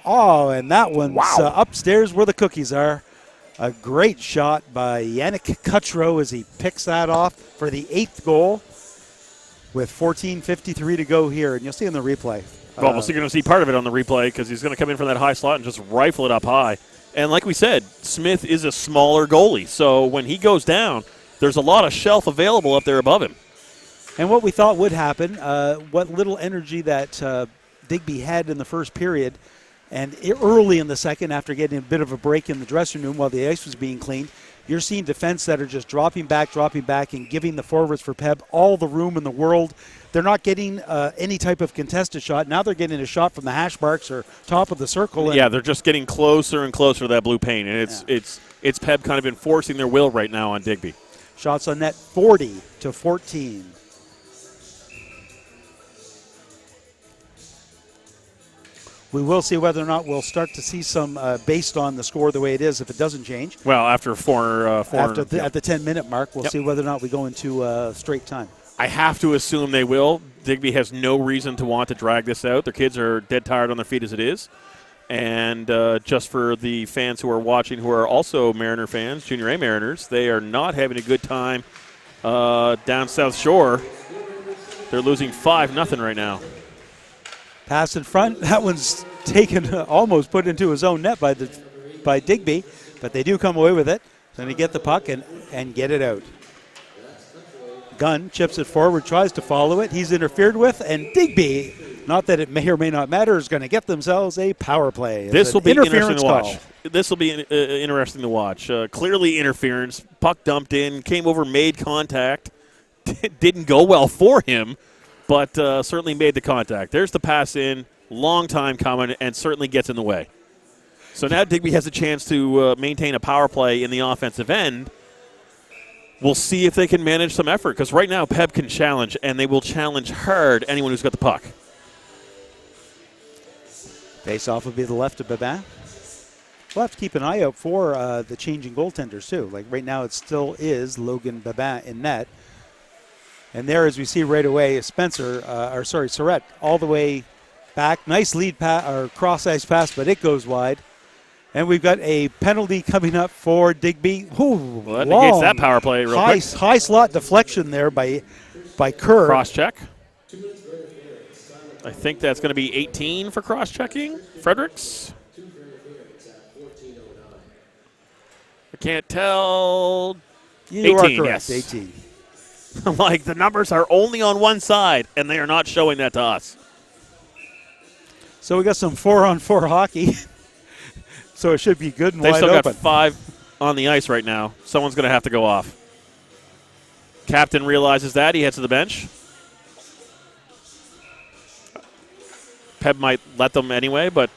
Oh, and that one's upstairs where the cookies are. A great shot by Yannick Cutro as he picks that off for the 8th goal with 14:53 to go here. And you'll see in the replay. Well, we're going to see part of it on the replay because he's going to come in from that high slot and just rifle it up high. And like we said, Smith is a smaller goalie. So when he goes down, there's a lot of shelf available up there above him. And what we thought would happen, what little energy that Digby had in the first period, and early in the second, after getting a bit of a break in the dressing room while the ice was being cleaned, you're seeing defense that are just dropping back, and giving the forwards for PEB all the room in the world. They're not getting any type of contested shot. Now they're getting a shot from the hash marks or top of the circle. Yeah, they're just getting closer and closer to that blue paint, and it's PEB kind of enforcing their will right now on Digby. Shots on net 40-14. We will see whether or not we'll start to see some based on the score the way it is if it doesn't change. Well, after at the 10-minute mark, we'll see whether or not we go into straight time. I have to assume they will. Digby has no reason to want to drag this out. Their kids are dead tired on their feet as it is. And just for the fans who are watching who are also Mariner fans, Junior A Mariners, they are not having a good time down South Shore. They're losing 5-0 right now. Pass in front. That one's taken, almost put into his own net by Digby, but they do come away with it. Then they get the puck and get it out. Gunn chips it forward, tries to follow it. He's interfered with, and Digby, not that it may or may not matter, is going to get themselves a power play. This will be interesting to watch. This will be interesting to watch. Clearly interference. Puck dumped in, came over, made contact. Didn't go well for him, but certainly made the contact. There's the pass in, long time coming, and certainly gets in the way. So now Digby has a chance to maintain a power play in the offensive end. We'll see if they can manage some effort, because right now PEB can challenge, and they will challenge hard anyone who's got the puck. Face-off will be the left of Babin. We'll have to keep an eye out for the changing goaltenders, too. Like right now it still is Logan Babin in net. And there, as we see right away, is Surratt all the way back. Nice lead pass or cross-ice pass, but it goes wide. And we've got a penalty coming up for Digby. Well, that negates that power play real quick. High slot deflection there by Kerr. Cross-check. I think that's going to be 18 for cross-checking. Fredericks. I can't tell. You 18, are correct, yes. 18. Like, the numbers are only on one side, and they are not showing that to us. So we got some 4-on-4 hockey. So it should be good and wide open. They still got 5 on the ice right now. Someone's going to have to go off. Captain realizes that. He heads to the bench. PEB might let them anyway, but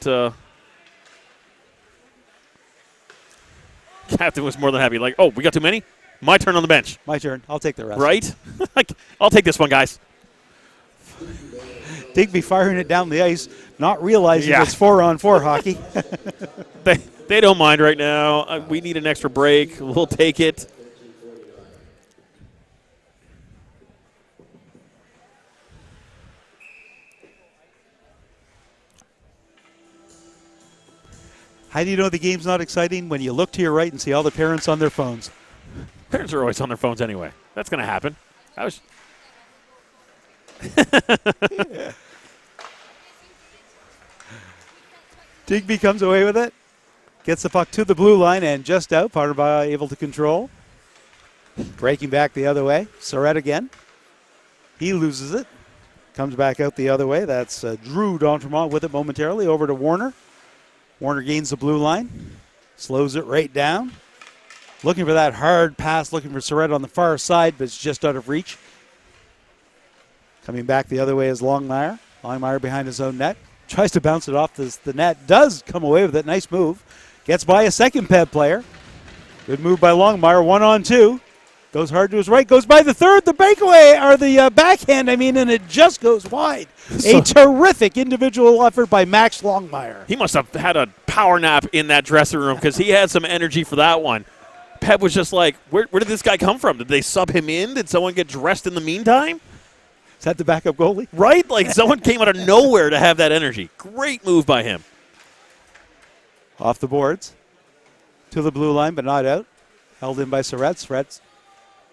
Captain was more than happy. Like, oh, we got too many? My turn on the bench. My turn. I'll take the rest. Right? I'll take this one, guys. Digby firing it down the ice, not realizing it's 4-on-4 hockey. They don't mind right now. We need an extra break. We'll take it. How do you know the game's not exciting? When you look to your right and see all the parents on their phones. Parents are always on their phones anyway. That's going to happen. Digby comes away with it. Gets the puck to the blue line and just out. Parva able to control. Breaking back the other way. Surratt again. He loses it. Comes back out the other way. That's Drew D'Entremont with it momentarily. Over to Warner. Warner gains the blue line. Slows it right down. Looking for that hard pass. Looking for Surratt on the far side, but it's just out of reach. Coming back the other way is Longmire. Longmire behind his own net. Tries to bounce it off the net. Does come away with it. Nice move. Gets by a second PEB player. Good move by Longmire. 1-on-2. Goes hard to his right. Goes by the third. The breakaway, or the backhand, and it just goes wide. A terrific individual effort by Max Longmire. He must have had a power nap in that dressing room because he had some energy for that one. Pep was just like, where did this guy come from? Did they sub him in? Did someone get dressed in the meantime? Is that the backup goalie? Right? Like someone came out of nowhere to have that energy. Great move by him. Off the boards. To the blue line, but not out. Held in by Surratt. Surratt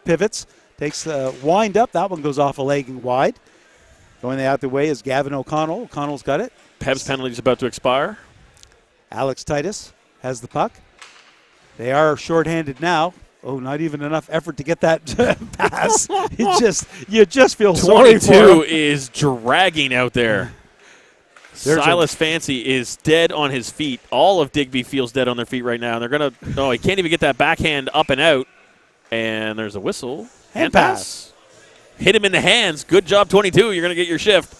pivots. Takes the wind up. That one goes off a leg and wide. Going out the way is Gavin O'Connell. O'Connell's got it. Pep's penalty is about to expire. Alex Titus has the puck. They are shorthanded now. Oh, not even enough effort to get that pass. You just feel sorry for him. 22 is dragging out there. Silas Fancy is dead on his feet. All of Digby feels dead on their feet right now. They're going to – no, he can't even get that backhand up and out. And there's a whistle. Hand pass. Hit him in the hands. Good job, 22. You're going to get your shift.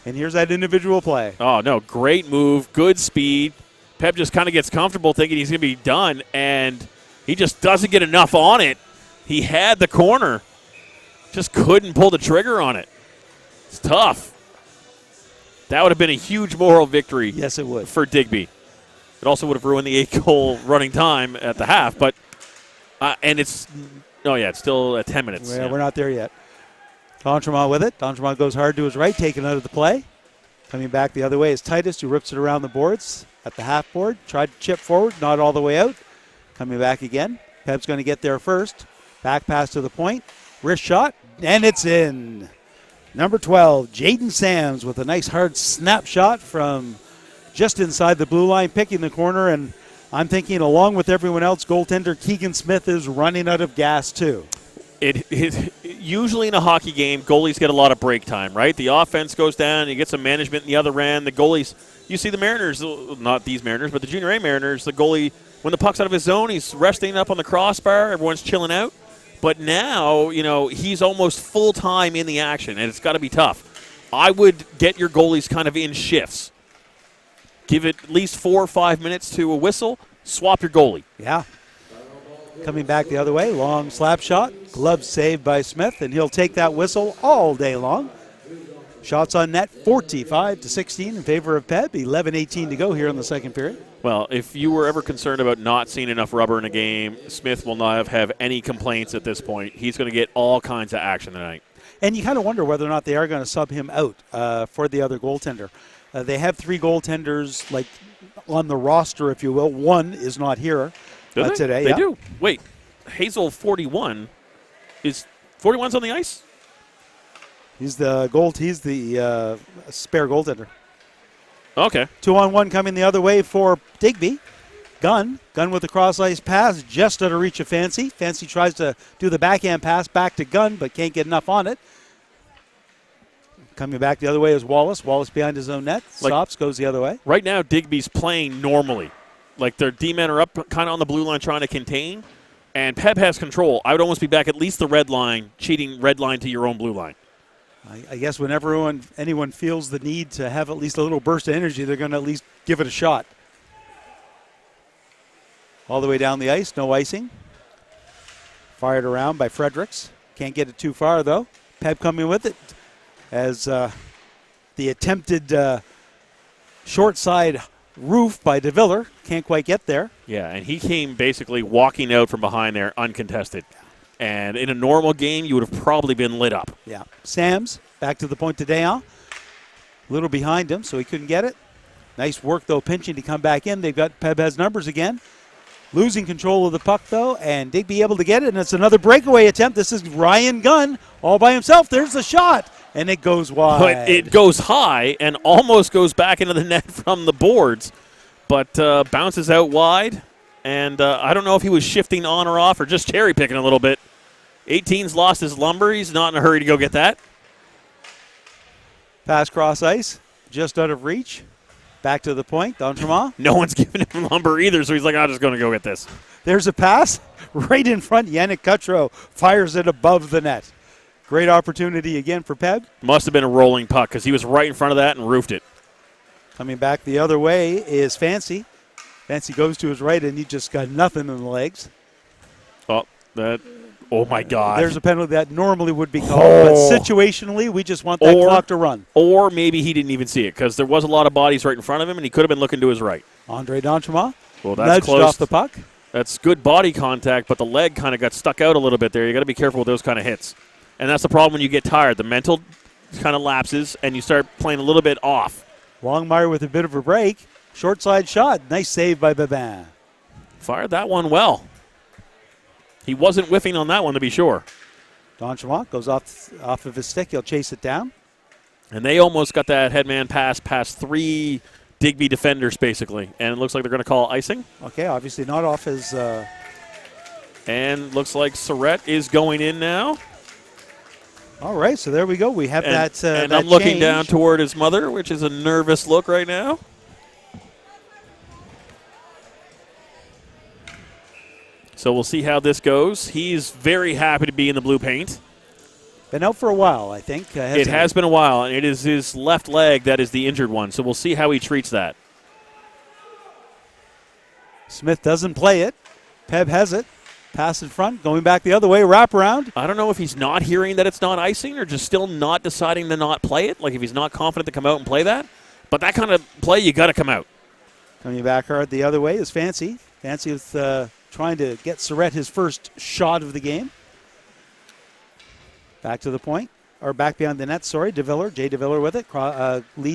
And here's that individual play. Oh, no, great move. Good speed. Pep just kind of gets comfortable thinking he's going to be done, and he just doesn't get enough on it. He had the corner. Just couldn't pull the trigger on it. It's tough. That would have been a huge moral victory. Yes, it would. For Digby. It also would have ruined the 8-goal running time at the half, but and it's still at 10 minutes. Well, we're not there yet. D'Entremont with it. D'Entremont goes hard to his right, taken out of the play. Coming back the other way is Titus, who rips it around the boards at the half board. Tried to chip forward, not all the way out. Coming back again. Pep's going to get there first. Back pass to the point. Wrist shot, and it's in. Number 12, Jaden Sams with a nice hard snapshot from just inside the blue line, picking the corner, and I'm thinking along with everyone else, goaltender Keegan Smith is running out of gas too. Usually in a hockey game, goalies get a lot of break time, right? The offense goes down, you get some management in the other end. The goalies, you see the Mariners, not these Mariners, but the Junior A Mariners, the goalie, when the puck's out of his zone, he's resting up on the crossbar, everyone's chilling out. But now, he's almost full-time in the action, and it's got to be tough. I would get your goalies kind of in shifts. Give it at least 4 or 5 minutes to a whistle, swap your goalie. Yeah. Coming back the other way, long slap shot, glove saved by Smith, and he'll take that whistle all day long. Shots on net, 45-16 in favor of Peb. 11:18 to go here in the second period. Well, if you were ever concerned about not seeing enough rubber in a game, Smith will not have any complaints at this point. He's going to get all kinds of action tonight. And you kind of wonder whether or not they are going to sub him out for the other goaltender. They have 3 goaltenders like on the roster, if you will. One is not here today. They do. Wait, Hazel 41 is 41's on the ice? He's the spare goaltender. Okay. 2-on-1 coming the other way for Digby. Gunn with the cross-ice pass just out of reach of Fancy. Fancy tries to do the backhand pass back to Gunn, but can't get enough on it. Coming back the other way is Wallace. Wallace behind his own net. Stops, goes the other way. Right now, Digby's playing normally. Like their D-men are up kind of on the blue line trying to contain, and Pep has control. I would almost be back at least the red line, cheating red line to your own blue line. I guess whenever anyone feels the need to have at least a little burst of energy, they're going to at least give it a shot. All the way down the ice, no icing. Fired around by Fredericks. Can't get it too far, though. Pep coming with it as the attempted short side roof by DeViller. Can't quite get there. Yeah, and he came basically walking out from behind there uncontested. And in a normal game, you would have probably been lit up. Yeah. Sams back to the point to Deon. A little behind him, so he couldn't get it. Nice work, though, pinching to come back in. Peb has numbers again. Losing control of the puck, though, and Digby able to get it, and it's another breakaway attempt. This is Ryan Gunn all by himself. There's the shot, and it goes wide. But it goes high and almost goes back into the net from the boards, but bounces out wide. And I don't know if he was shifting on or off or just cherry picking a little bit. 18's lost his lumber. He's not in a hurry to go get that. Pass cross ice, just out of reach. Back to the point, D'Entremont. No one's giving him lumber either, so he's like, I'm just going to go get this. There's a pass right in front. Yannick Cutreau fires it above the net. Great opportunity again for Peb. Must have been a rolling puck because he was right in front of that and roofed it. Coming back the other way is Fancy. Fancy goes to his right, and he just got nothing in the legs. Oh, my God. There's a penalty that normally would be called, but situationally, we just want that clock to run. Or maybe he didn't even see it because there was a lot of bodies right in front of him, and he could have been looking to his right. Andre D'Entremont nudged close. Off the puck. That's good body contact, but the leg kind of got stuck out a little bit there. You got to be careful with those kind of hits. And that's the problem when you get tired. The mental kind of lapses, and you start playing a little bit off. Longmire with a bit of a break. Short side shot. Nice save by Babin. Fired that one well. He wasn't whiffing on that one, to be sure. D'Entremont goes off of his stick. He'll chase it down. And they almost got that headman pass past 3 Digby defenders, basically. And it looks like they're going to call icing. Okay, obviously not off his... And looks like Surratt is going in now. All right, so there we go. We have that And that I'm looking change. down toward his mother, which is a nervous look right now. So we'll see how this goes. He's very happy to be in the blue paint. Been out for a while, I think. It has been a while, and it is his left leg that is the injured one. So we'll see how he treats that. Smith doesn't play it. Peb has it. Pass in front, going back the other way, wrap around. I don't know if he's not hearing that it's not icing or just still not deciding to not play it, like if he's not confident to come out and play that. But that kind of play, you got to come out. Coming back hard the other way is Fancy. Fancy with trying to get Surratt his first shot of the game. Back to the point, or back behind the net, sorry. Jay DeViller with it.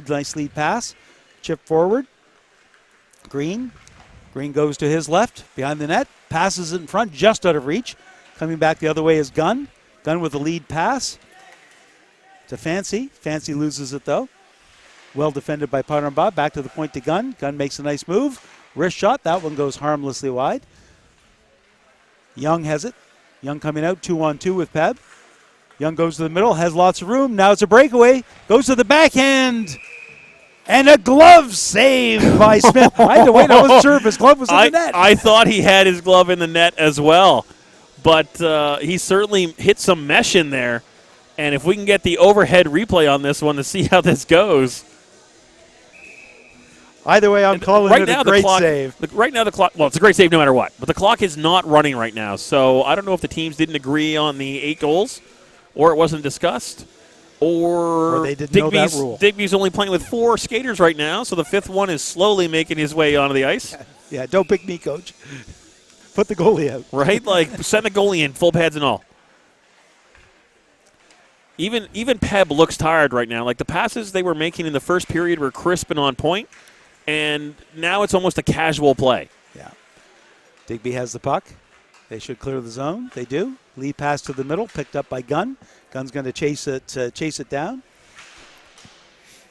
Nice lead pass. Chip forward. Green goes to his left, behind the net. Passes it in front, just out of reach. Coming back the other way is Gunn. Gunn with the lead pass to Fancy. Fancy loses it, though. Well defended by Paramba. Back to the point to Gunn. Gunn makes a nice move. Wrist shot. That one goes harmlessly wide. Young has it. Young coming out, 2-on-2 with Peb. Young goes to the middle, has lots of room. Now it's a breakaway. Goes to the backhand. And a glove save by Smith. I had to wait. I wasn't sure if his glove was in the net. I thought he had his glove in the net as well. But he certainly hit some mesh in there. And if we can get the overhead replay on this one to see how this goes. Either way, I'm calling it a great save. Right now the clock, well, it's a great save no matter what. But the clock is not running right now. So I don't know if the teams didn't agree on the 8 goals or it wasn't discussed. Or they didn't know that rule. Digby's only playing with 4 skaters right now, so the 5th one is slowly making his way onto the ice. Yeah, don't pick me, coach. Put the goalie out. Right? Like, send the goalie in, full pads and all. Even Peb looks tired right now. Like, the passes they were making in the first period were crisp and on point, and now it's almost a casual play. Yeah. Digby has the puck. They should clear the zone. They do. Lead pass to the middle, picked up by Gunn. Gunn's going to chase it down.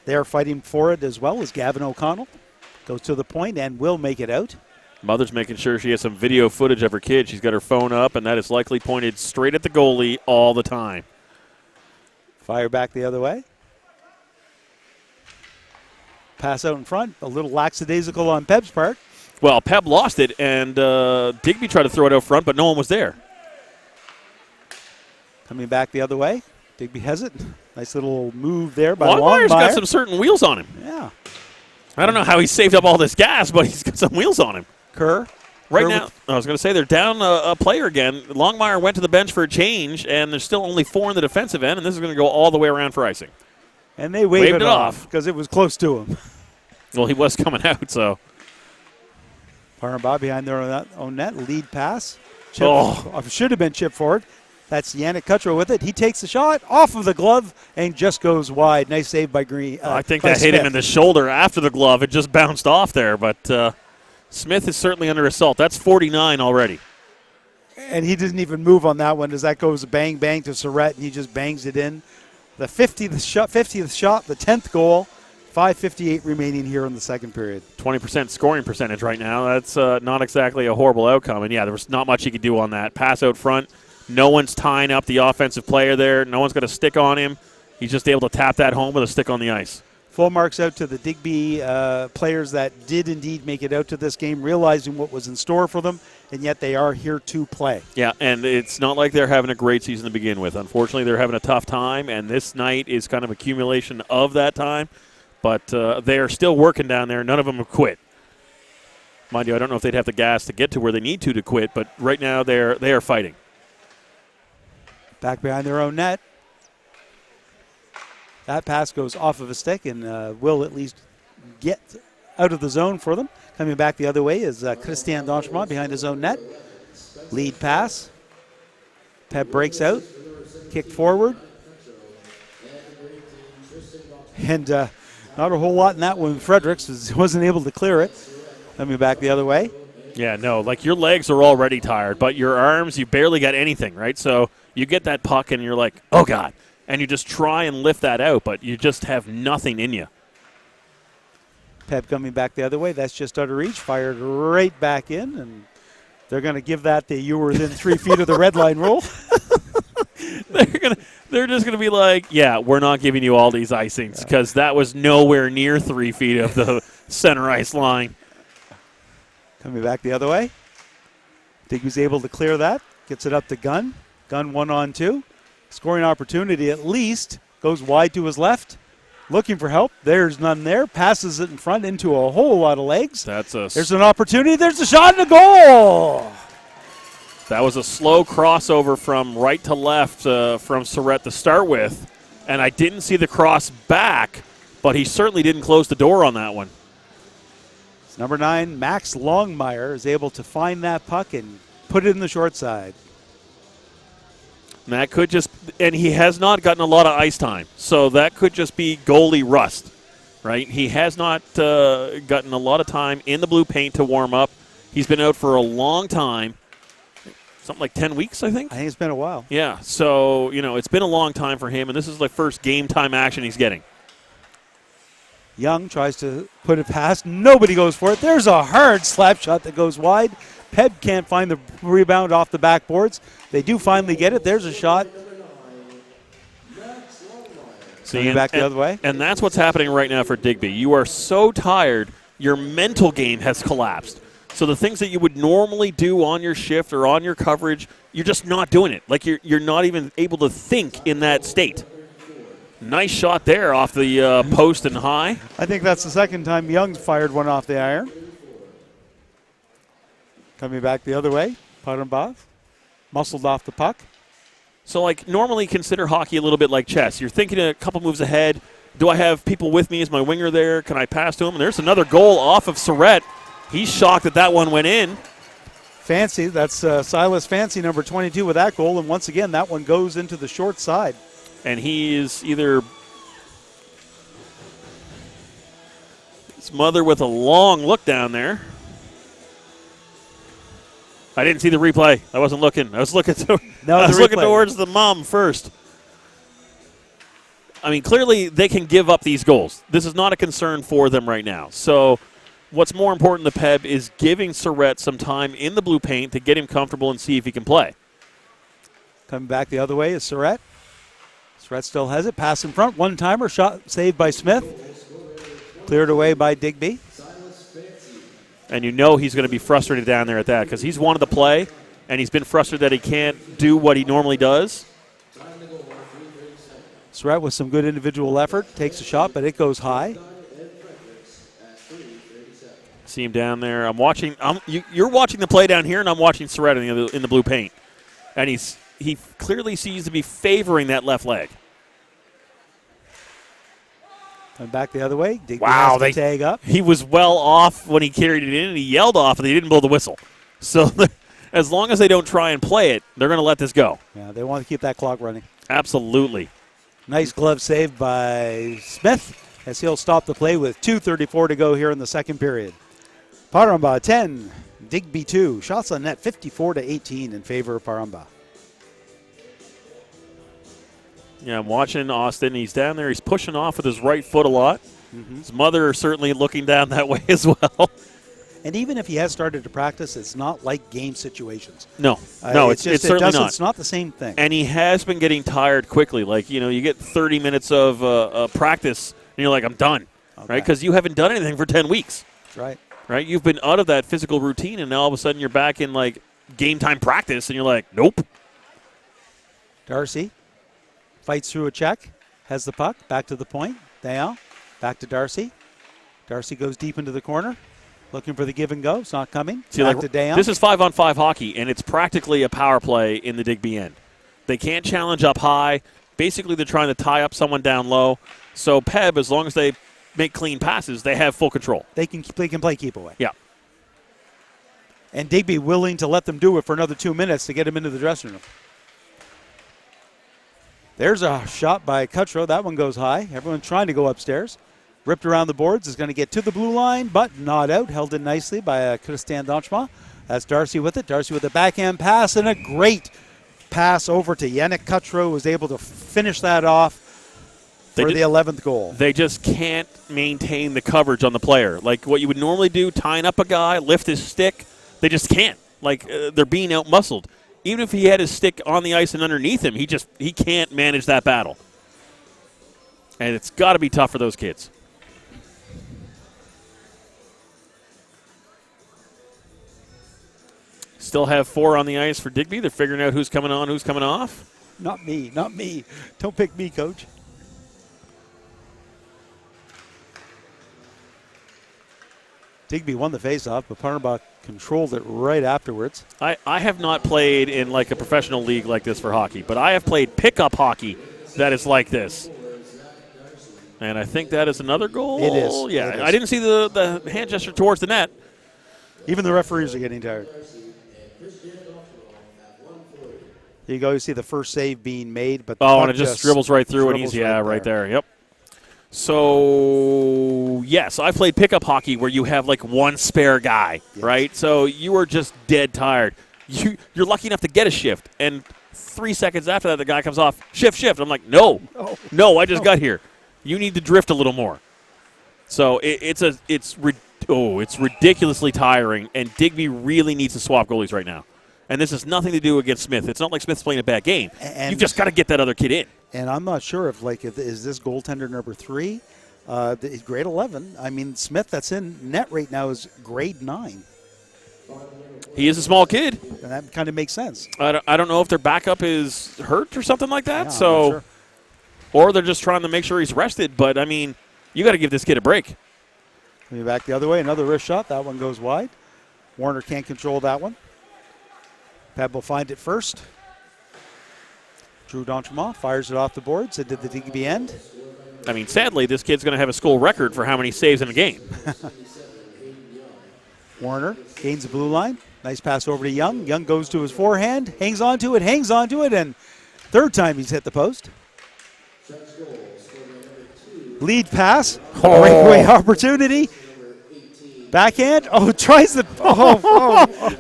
They're fighting for it as well as Gavin O'Connell. Goes to the point and will make it out. Mother's making sure she has some video footage of her kid. She's got her phone up, and that is likely pointed straight at the goalie all the time. Fire back the other way. Pass out in front. A little lackadaisical on Peb's part. Well, Peb lost it, and Digby tried to throw it out front, but no one was there. Coming back the other way. Digby has it. Nice little move there by Longmire's Longmire. got some certain wheels on him. Yeah. I don't know how he saved up all this gas, but he's got some wheels on him. Kerr. Right now, I was going to say they're down a player again. Longmire went to the bench for a change, and there's still only 4 in the defensive end, and this is going to go all the way around for icing. And they waved it off because it was close to him. Well, he was coming out, so. Paramba behind their own net. Lead pass. Oh. Should have been chip forward. That's Yannick Cutro with it. He takes the shot off of the glove and just goes wide. Nice save by Green. I think by that hit him Smith. in the shoulder after the glove. It just bounced off there, but Smith is certainly under assault. That's 49 already. And he doesn't even move on that one as that goes bang, bang to Surratt, and he just bangs it in. The 50th shot, the 10th goal. 5:58 remaining here in the second period. 20% scoring percentage right now. That's not exactly a horrible outcome. And, yeah, there was not much he could do on that. Pass out front. No one's tying up the offensive player there. No one's got a stick on him. He's just able to tap that home with a stick on the ice. Full marks out to the Digby players that did indeed make it out to this game, realizing what was in store for them, and yet they are here to play. Yeah, and it's not like they're having a great season to begin with. Unfortunately, they're having a tough time, and this night is kind of accumulation of that time. But they are still working down there. None of them have quit. Mind you, I don't know if they'd have the gas to get to where they need to quit, but right now they are fighting. Back behind their own net. That pass goes off of a stick and will at least get out of the zone for them. Coming back the other way is Christian Danchemont behind his own net. Lead pass. Pep breaks out. Kick forward. And not a whole lot in that one. Fredericks wasn't able to clear it. Coming back the other way. Yeah, no, like your legs are already tired, but your arms, you barely got anything, right? So you get that puck and you're like, oh, God. And you just try and lift that out, but you just have nothing in you. Pep coming back the other way. That's just out of reach. Fired right back in, and they're going to give that the you were within 3 feet of the red line rule. They're just going to be like, yeah, we're not giving you all these icings because that was nowhere near 3 feet of the center ice line. Coming back the other way. Digby's able to clear that. Gets it up to Gunn. Gunn 1-on-2. Scoring opportunity at least. Goes wide to his left. Looking for help. There's none there. Passes it in front into a whole lot of legs. There's an opportunity. There's a shot and a goal. That was a slow crossover from right to left from Surratt to start with. And I didn't see the cross back, but he certainly didn't close the door on that one. Number 9, Max Longmire, is able to find that puck and put it in the short side. And that could just, and he has not gotten a lot of ice time, so that could just be goalie rust, right? He has not gotten a lot of time in the blue paint to warm up. He's been out for a long time, something like 10 weeks, I think. I think it's been a while. Yeah, so, it's been a long time for him, and this is the first game time action he's getting. Young tries to put it past. Nobody goes for it. There's a hard slap shot that goes wide. Peb can't find the rebound off the backboards. They do finally get it. There's a shot. See, back the other way. And that's what's happening right now for Digby. You are so tired, your mental game has collapsed. So the things that you would normally do on your shift or on your coverage, you're just not doing it. Like you're not even able to think in that state. Nice shot there off the post and high. I think that's the second time Young's fired one off the iron. Coming back the other way, Parenbov muscled off the puck. So, normally consider hockey a little bit like chess. You're thinking a couple moves ahead. Do I have people with me? Is my winger there? Can I pass to him? And there's another goal off of Surratt. He's shocked that one went in. Fancy, that's Silas Fancy, number 22, with that goal. And once again, that one goes into the short side. And he is either smothered with a long look down there. I didn't see the replay. I wasn't looking. I was looking towards the mom first. I mean, clearly they can give up these goals. This is not a concern for them right now. So what's more important to Peb is giving Surratt some time in the blue paint to get him comfortable and see if he can play. Coming back the other way is Surratt. Surratt still has it. Pass in front. One-timer. Shot saved by Smith. Cleared away by Digby. And he's going to be frustrated down there at that because he's wanted to play, and he's been frustrated that he can't do what he normally does. Surratt with some good individual effort. Takes a shot, but it goes high. See him down there. I'm watching. You're watching the play down here, and I'm watching Surratt in the blue paint. And he clearly seems to be favoring that left leg. And back the other way. Digby wow, they tag up. He was well off when he carried it in, and he yelled off, and he didn't blow the whistle. So, as long as they don't try and play it, they're going to let this go. Yeah, they want to keep that clock running. Absolutely. Nice glove save by Smith as he'll stop the play with 2:34 to go here in the second period. Paramba 10, Digby 2. Shots on net 54-18 in favor of Paramba. Yeah, I'm watching Austin. He's down there. He's pushing off with his right foot a lot. His mother certainly looking down that way as well. And even if he has started to practice, it's not like game situations. No, it's certainly not. It's not the same thing. And he has been getting tired quickly. Like, you get 30 minutes of practice, and you're like, I'm done, right? Because you haven't done anything for 10 weeks. That's right. Right? You've been out of that physical routine, and now all of a sudden you're back in, like, game time practice, and you're like, nope. Darcy fights through a check, has the puck, back to the point. Now, back to Darcy. Darcy goes deep into the corner, looking for the give and go. It's not coming. See, back to Dayon. This is 5-on-5 hockey, and it's practically a power play in the Digby end. They can't challenge up high. Basically, they're trying to tie up someone down low. So Peb, as long as they make clean passes, they have full control. They can play keep away. Yeah. And Digby willing to let them do it for another 2 minutes to get him into the dressing room. There's a shot by Cutro. That one goes high. Everyone's trying to go upstairs. Ripped around the boards. Is going to get to the blue line, but not out. Held in nicely by Christian Danchma. That's Darcy with it. Darcy with a backhand pass and a great pass over to Yannick Cutro. Was able to finish that off for the 11th goal. They just can't maintain the coverage on the player. Like what you would normally do, tying up a guy, lift his stick. They just can't. Like they're being out-muscled. Even if he had his stick on the ice and underneath him, he can't manage that battle. And it's got to be tough for those kids. Still have 4 on the ice for Digby. They're figuring out who's coming on, who's coming off. Not me. Don't pick me, Coach. Digby won the faceoff, but Parnabach controlled it right afterwards. I have not played in like a professional league like this for hockey, but I have played pickup hockey that is like this. And I think that is another goal. It is. Yeah, it is. I didn't see the hand gesture towards the net. Even the referees are getting tired. Here you go. You see the first save being made, but and it just dribbles right through, and he's right there. Yep. So yes, I played pickup hockey where you have like one spare guy, right? So you are just dead tired. You're lucky enough to get a shift, and 3 seconds after that, the guy comes off shift. I'm like, no, I just got here. You need to drift a little more. So it's ridiculously tiring, and Digby really needs to swap goalies right now. And this has nothing to do against Smith. It's not like Smith's playing a bad game. And you've just got to get that other kid in. And I'm not sure if is this goaltender number 3, grade 11. I mean, Smith that's in net right now is grade 9. He is a small kid. And that kind of makes sense. I don't know if their backup is hurt or something like that. Yeah, so, I'm not sure. Or they're just trying to make sure he's rested. But, I mean, you got to give this kid a break. Let me back the other way. Another wrist shot. That one goes wide. Warner can't control that one. Peb will find it first. Drew D'Entremont fires it off the boards into the Digby end. I mean, sadly, this kid's going to have a school record for how many saves in a game. Warner gains the blue line. Nice pass over to Young. Young goes to his forehand, hangs on to it, and third time he's hit the post. Lead pass. Breakaway opportunity. Backhand. Tries the.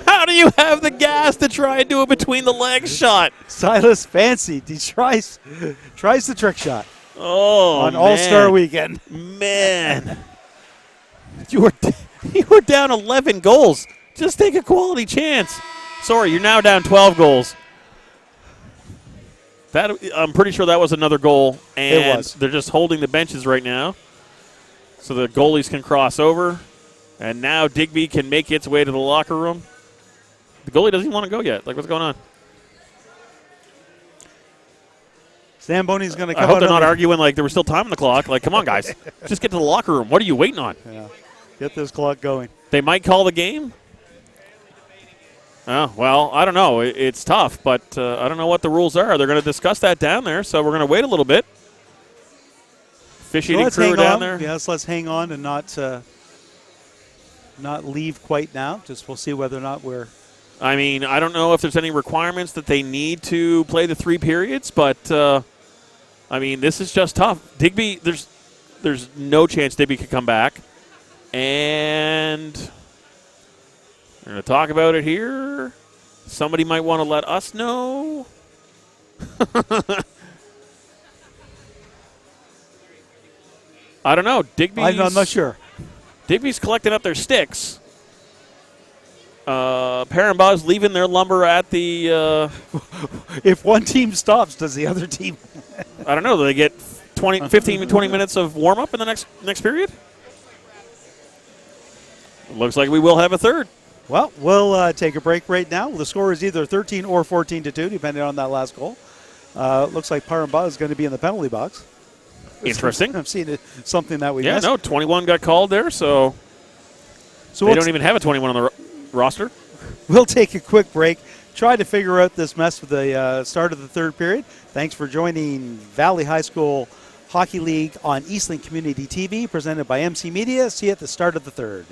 How do you have the gas to try and do a between the legs shot? Silas Fancy. He tries the trick shot. On All-Star Weekend. Man. You were down 11 goals. Just take a quality chance. Sorry, you're now down 12 goals. I'm pretty sure that was another goal. And it was. They're just holding the benches right now so the goalies can cross over. And now Digby can make its way to the locker room. The goalie doesn't even want to go yet. Like, what's going on? Zamboni's going to come I hope out they're not arguing like there was still time on the clock. Like, come on, guys. Just get to the locker room. What are you waiting on? Yeah. Get this clock going. They might call the game. Oh, well, I don't know. It's tough, but I don't know what the rules are. They're going to discuss that down there, so we're going to wait a little bit. Officiating crew down there. Yes, let's hang on and not leave quite now. Just we'll see whether or not we're I mean, I don't know if there's any requirements that they need to play the 3 periods, but I mean, this is just tough. Digby, there's no chance Digby could come back, and we're going to talk about it here. Somebody might want to let us know. I don't know. I'm not sure. Digby's collecting up their sticks. Parambaugh's leaving their lumber at the. If one team stops, does the other team? I don't know. Do they get 15 to 20 minutes of warm up in the next period? It looks like we will have a third. Well, we'll take a break right now. The score is either 13 or 14-2, depending on that last goal. Looks like Parambagh is going to be in the penalty box. Interesting. I'm seeing something that we Yeah, missed. no, 21 got called there, so they don't even have a 21 on the roster. We'll take a quick break, try to figure out this mess with the start of the third period. Thanks for joining Valley High School Hockey League on Eastlink Community TV, presented by MC Media. See you at the start of the third.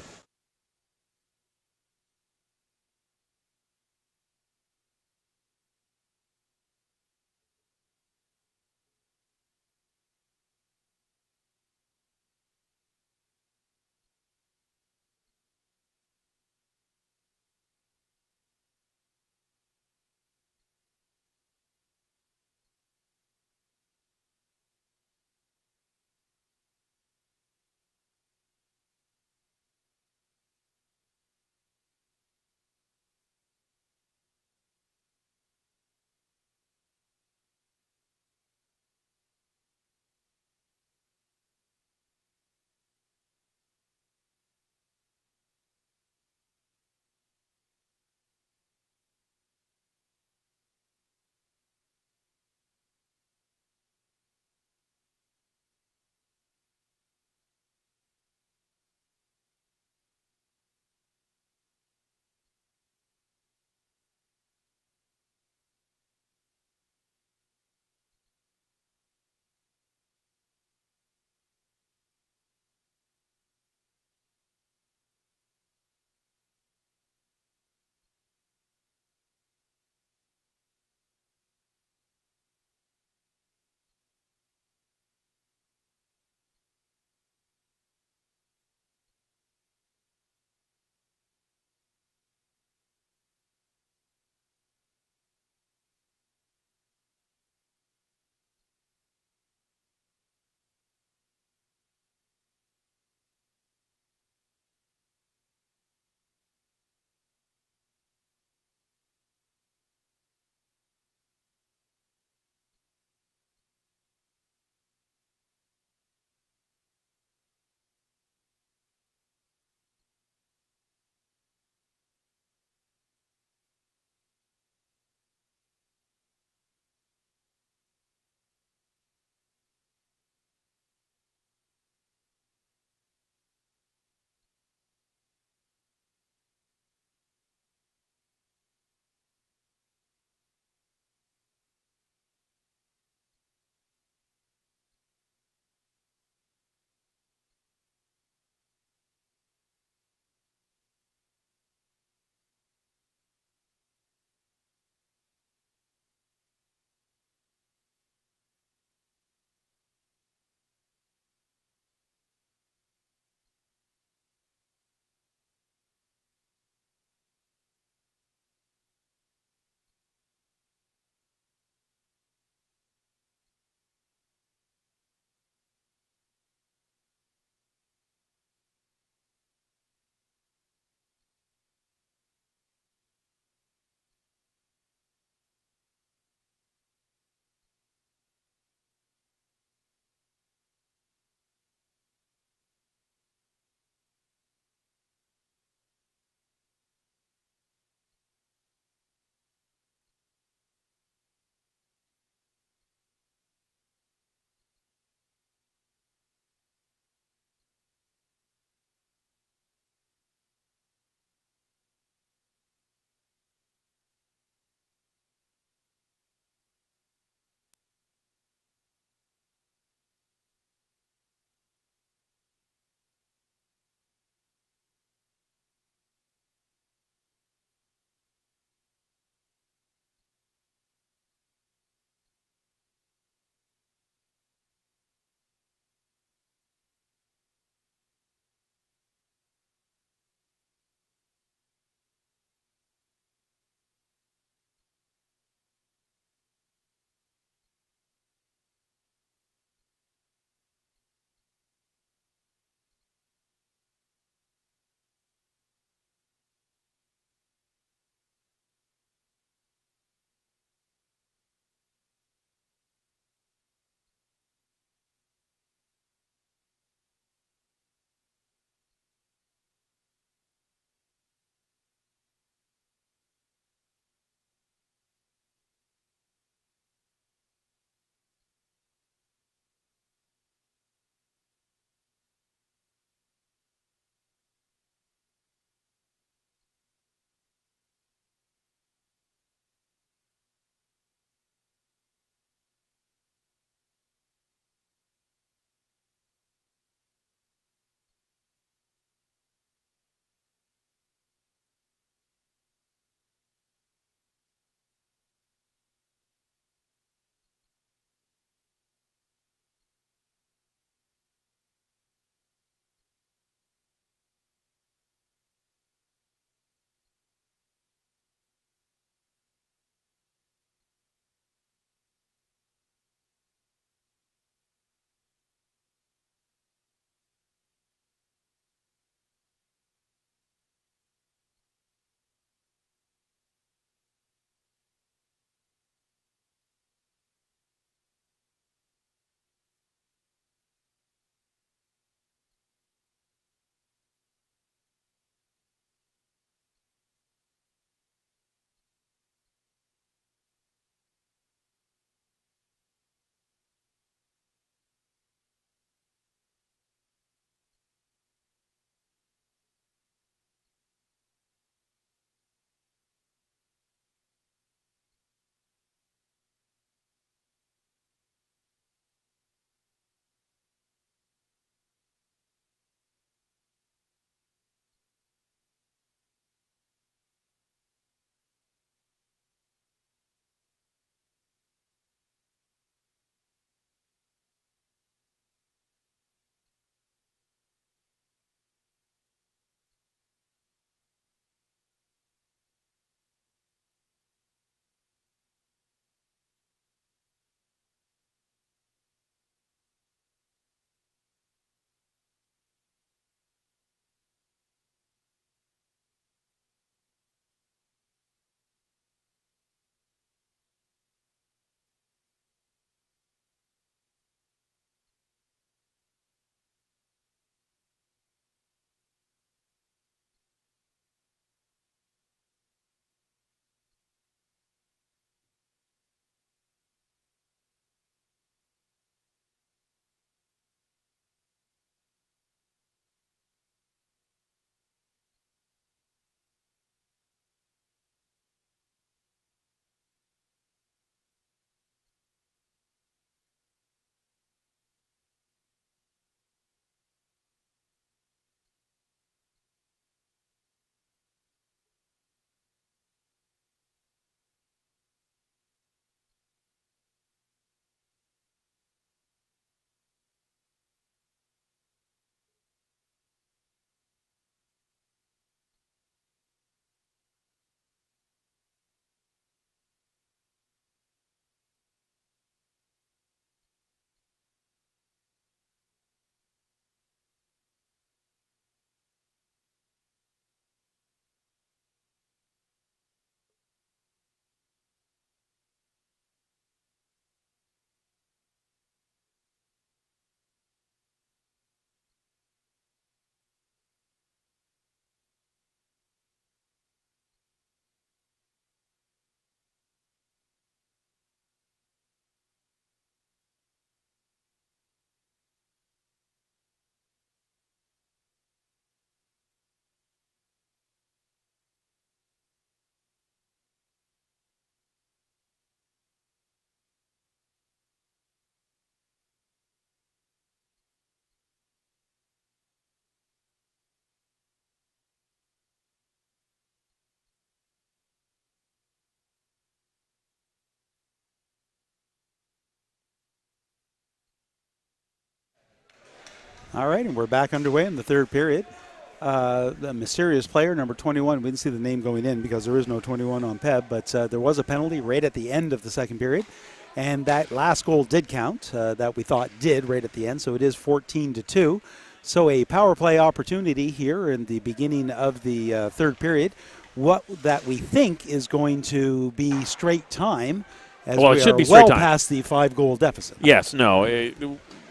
All right, and we're back underway in the third period. The mysterious player, number 21, we didn't see the name going in because there is no 21 on Peb, but there was a penalty right at the end of the second period. And that last goal did count, that we thought did right at the end, so it is 14-2. So a power play opportunity here in the beginning of the third period. What that we think is going to be straight time, as Well, we it should are be straight well time. past the 5-goal deficit. Yes, no.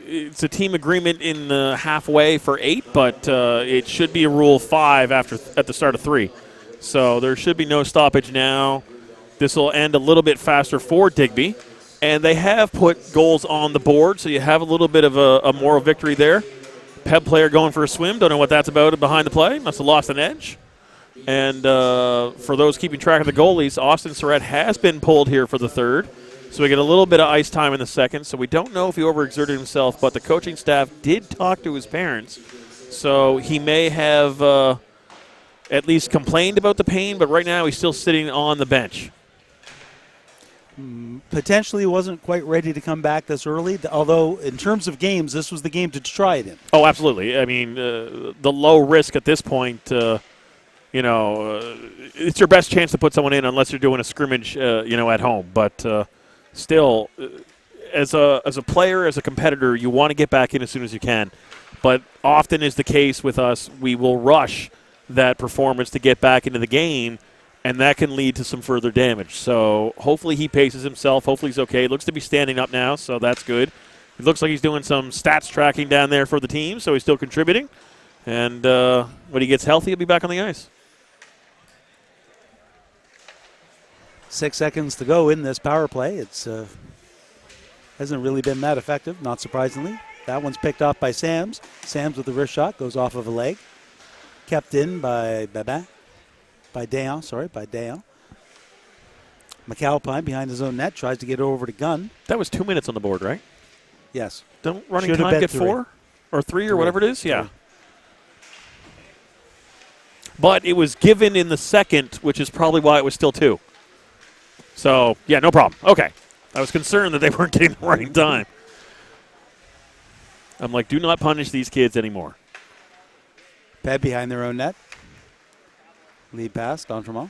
It's a team agreement in the halfway for 8, but it should be a rule 5 at the start of 3. So there should be no stoppage now. This will end a little bit faster for Digby. And they have put goals on the board, so you have a little bit of a moral victory there. Peb player going for a swim. Don't know what that's about behind the play. Must have lost an edge. And for those keeping track of the goalies, Austin Surratt has been pulled here for the third. So we get a little bit of ice time in the second. So we don't know if he overexerted himself, but the coaching staff did talk to his parents. So he may have at least complained about the pain, but right now he's still sitting on the bench. Potentially wasn't quite ready to come back this early, although in terms of games, this was the game to try it in. Oh, absolutely. I mean, the low risk at this point, it's your best chance to put someone in unless you're doing a scrimmage, at home. But still, as a player, as a competitor, you want to get back in as soon as you can. But often is the case with us, we will rush that performance to get back into the game, and that can lead to some further damage. So hopefully he paces himself. Hopefully he's okay. Looks to be standing up now, so that's good. It looks like he's doing some stats tracking down there for the team, so he's still contributing. And when he gets healthy, he'll be back on the ice. 6 seconds to go in this power play. It's hasn't really been that effective, not surprisingly. That one's picked off by Sams. Sams with the wrist shot, goes off of a leg. Kept in by Dayon. McAlpine behind his own net, tries to get over to Gunn. That was 2 minutes on the board, right? Yes. Don't running Should have time bet get 3. 4 or 3 or whatever it is? Yeah. 3. But it was given in the second, which is probably why it was still 2. So, yeah, no problem. Okay. I was concerned that they weren't getting the running time. I'm like, do not punish these kids anymore. Peb behind their own net. Lead pass, D'Entremont.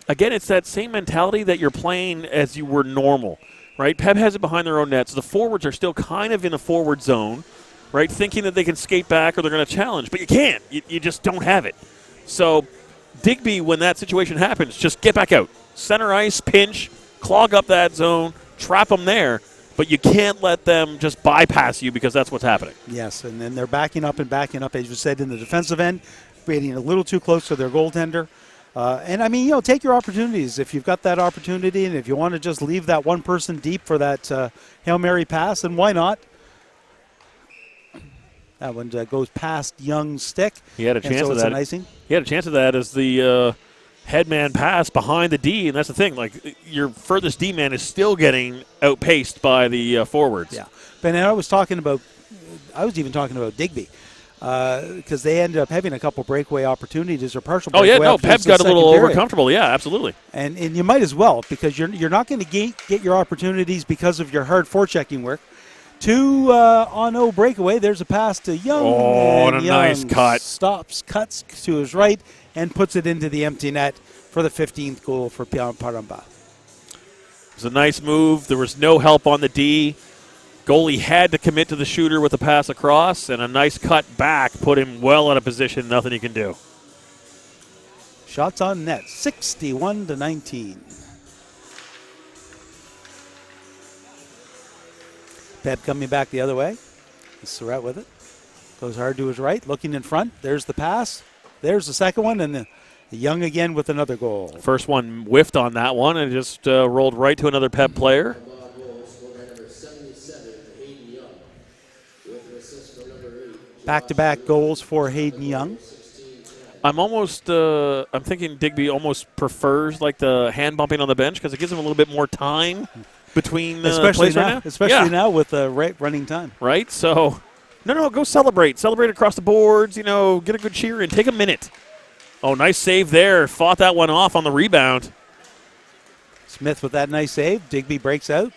Again, it's that same mentality that you're playing as you were normal, right? Peb has it behind their own net, so the forwards are still kind of in a forward zone, right, thinking that they can skate back or they're going to challenge, but you can't. You just don't have it. So Digby, when that situation happens, just get back out. Center ice, pinch, clog up that zone, trap them there, but you can't let them just bypass you because that's what's happening. Yes, and then they're backing up, as you said, in the defensive end, getting a little too close to their goaltender. Take your opportunities. If you've got that opportunity and if you want to just leave that one person deep for that Hail Mary pass, then why not? That one goes past Young's stick. He had a chance so of it's that. an icing. He had a chance of that as the headman pass behind the D, and that's the thing. Like, your furthest D man is still getting outpaced by the forwards. Yeah, but I was even talking about Digby. Because they ended up having a couple breakaway opportunities or partial breakaway opportunities. Pep got a little overcomfortable. Yeah, absolutely. And you might as well, because you're not going to get your opportunities because of your hard forechecking work. 2 on 0 breakaway. There's a pass to Young. Oh, and a nice cut. Cuts to his right, and puts it into the empty net for the 15th goal for Paramba. It was a nice move. There was no help on the D. Goalie had to commit to the shooter with a pass across, and a nice cut back put him well out of position. Nothing he can do. Shots on net, 61-19. Pep coming back the other way. Surratt with it. Goes hard to his right, looking in front. There's the pass. There's the second one, and the Young again with another goal. First one whiffed on that one and just rolled right to another Pep player. Back-to-back goals for Hayden Young. I'm thinking Digby almost prefers like the hand bumping on the bench because it gives him a little bit more time between plays now, right now. Especially now with running time. Right? So, no, go celebrate. Celebrate across the boards, get a good cheer and take a minute. Oh, nice save there. Fought that one off on the rebound. Smith with that nice save. Digby breaks out.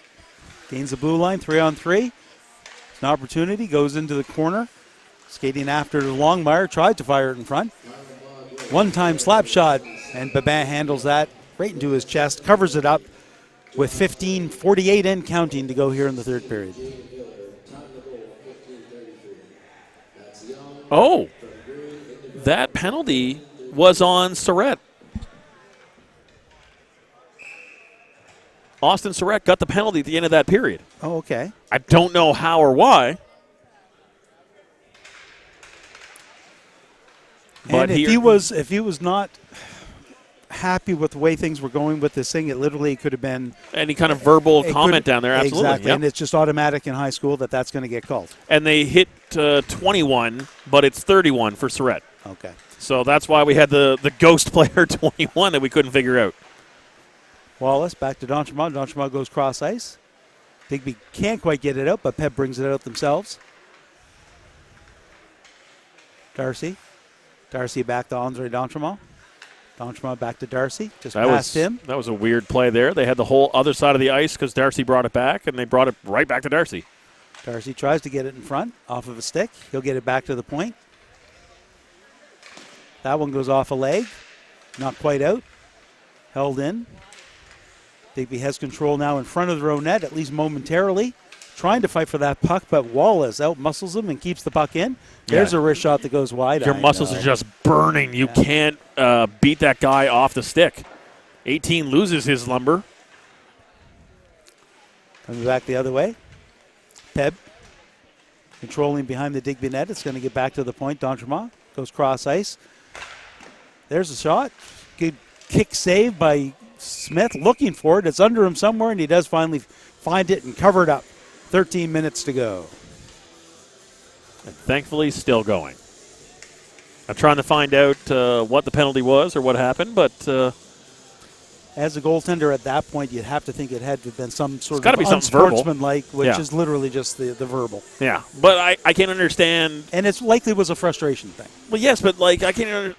Gains the blue line, 3-on-3. It's an opportunity. Goes into the corner. Skating after Longmire, tried to fire it in front. One-time slap shot, and Babin handles that right into his chest, covers it up with 15:48 and counting to go here in the third period. Oh, that penalty was on Surratt. Austin Surratt got the penalty at the end of that period. Oh, okay. I don't know how or why. And if he was not happy with the way things were going with this thing, it literally could have been any kind of verbal comment down there. Absolutely, exactly. Yep. And it's just automatic in high school that's going to get called. And they hit 21, but it's 31 for Surratt. Okay. So that's why we had the ghost player 21 that we couldn't figure out. Wallace back to D'Entremont. D'Entremont goes cross ice. Digby can't quite get it out, but Peb brings it out themselves. Darcy back to Andre D'Entremont. D'Entremont back to Darcy, just past him. That was a weird play there. They had the whole other side of the ice because Darcy brought it back, and they brought it right back to Darcy. Darcy tries to get it in front, off of a stick. He'll get it back to the point. That one goes off a leg. Not quite out. Held in. Digby has control now in front of their own net, at least momentarily. Trying to fight for that puck, but Wallace out-muscles him and keeps the puck in. There's a wrist shot that goes wide. Your muscles are just burning. You can't beat that guy off the stick. 18 loses his lumber. Coming back the other way. Peb controlling behind the Digby net. It's going to get back to the point. D'Entremont goes cross ice. There's a shot. Good kick save by Smith, looking for it. It's under him somewhere, and he does finally find it and cover it up. 13 minutes to go. And thankfully, still going. I'm trying to find out what the penalty was or what happened, but as a goaltender at that point, you'd have to think it had to have been some sort of unsportsmanlike, which is literally just the verbal. Yeah, but I can't understand. And it's likely was a frustration thing. Well, yes, but I can't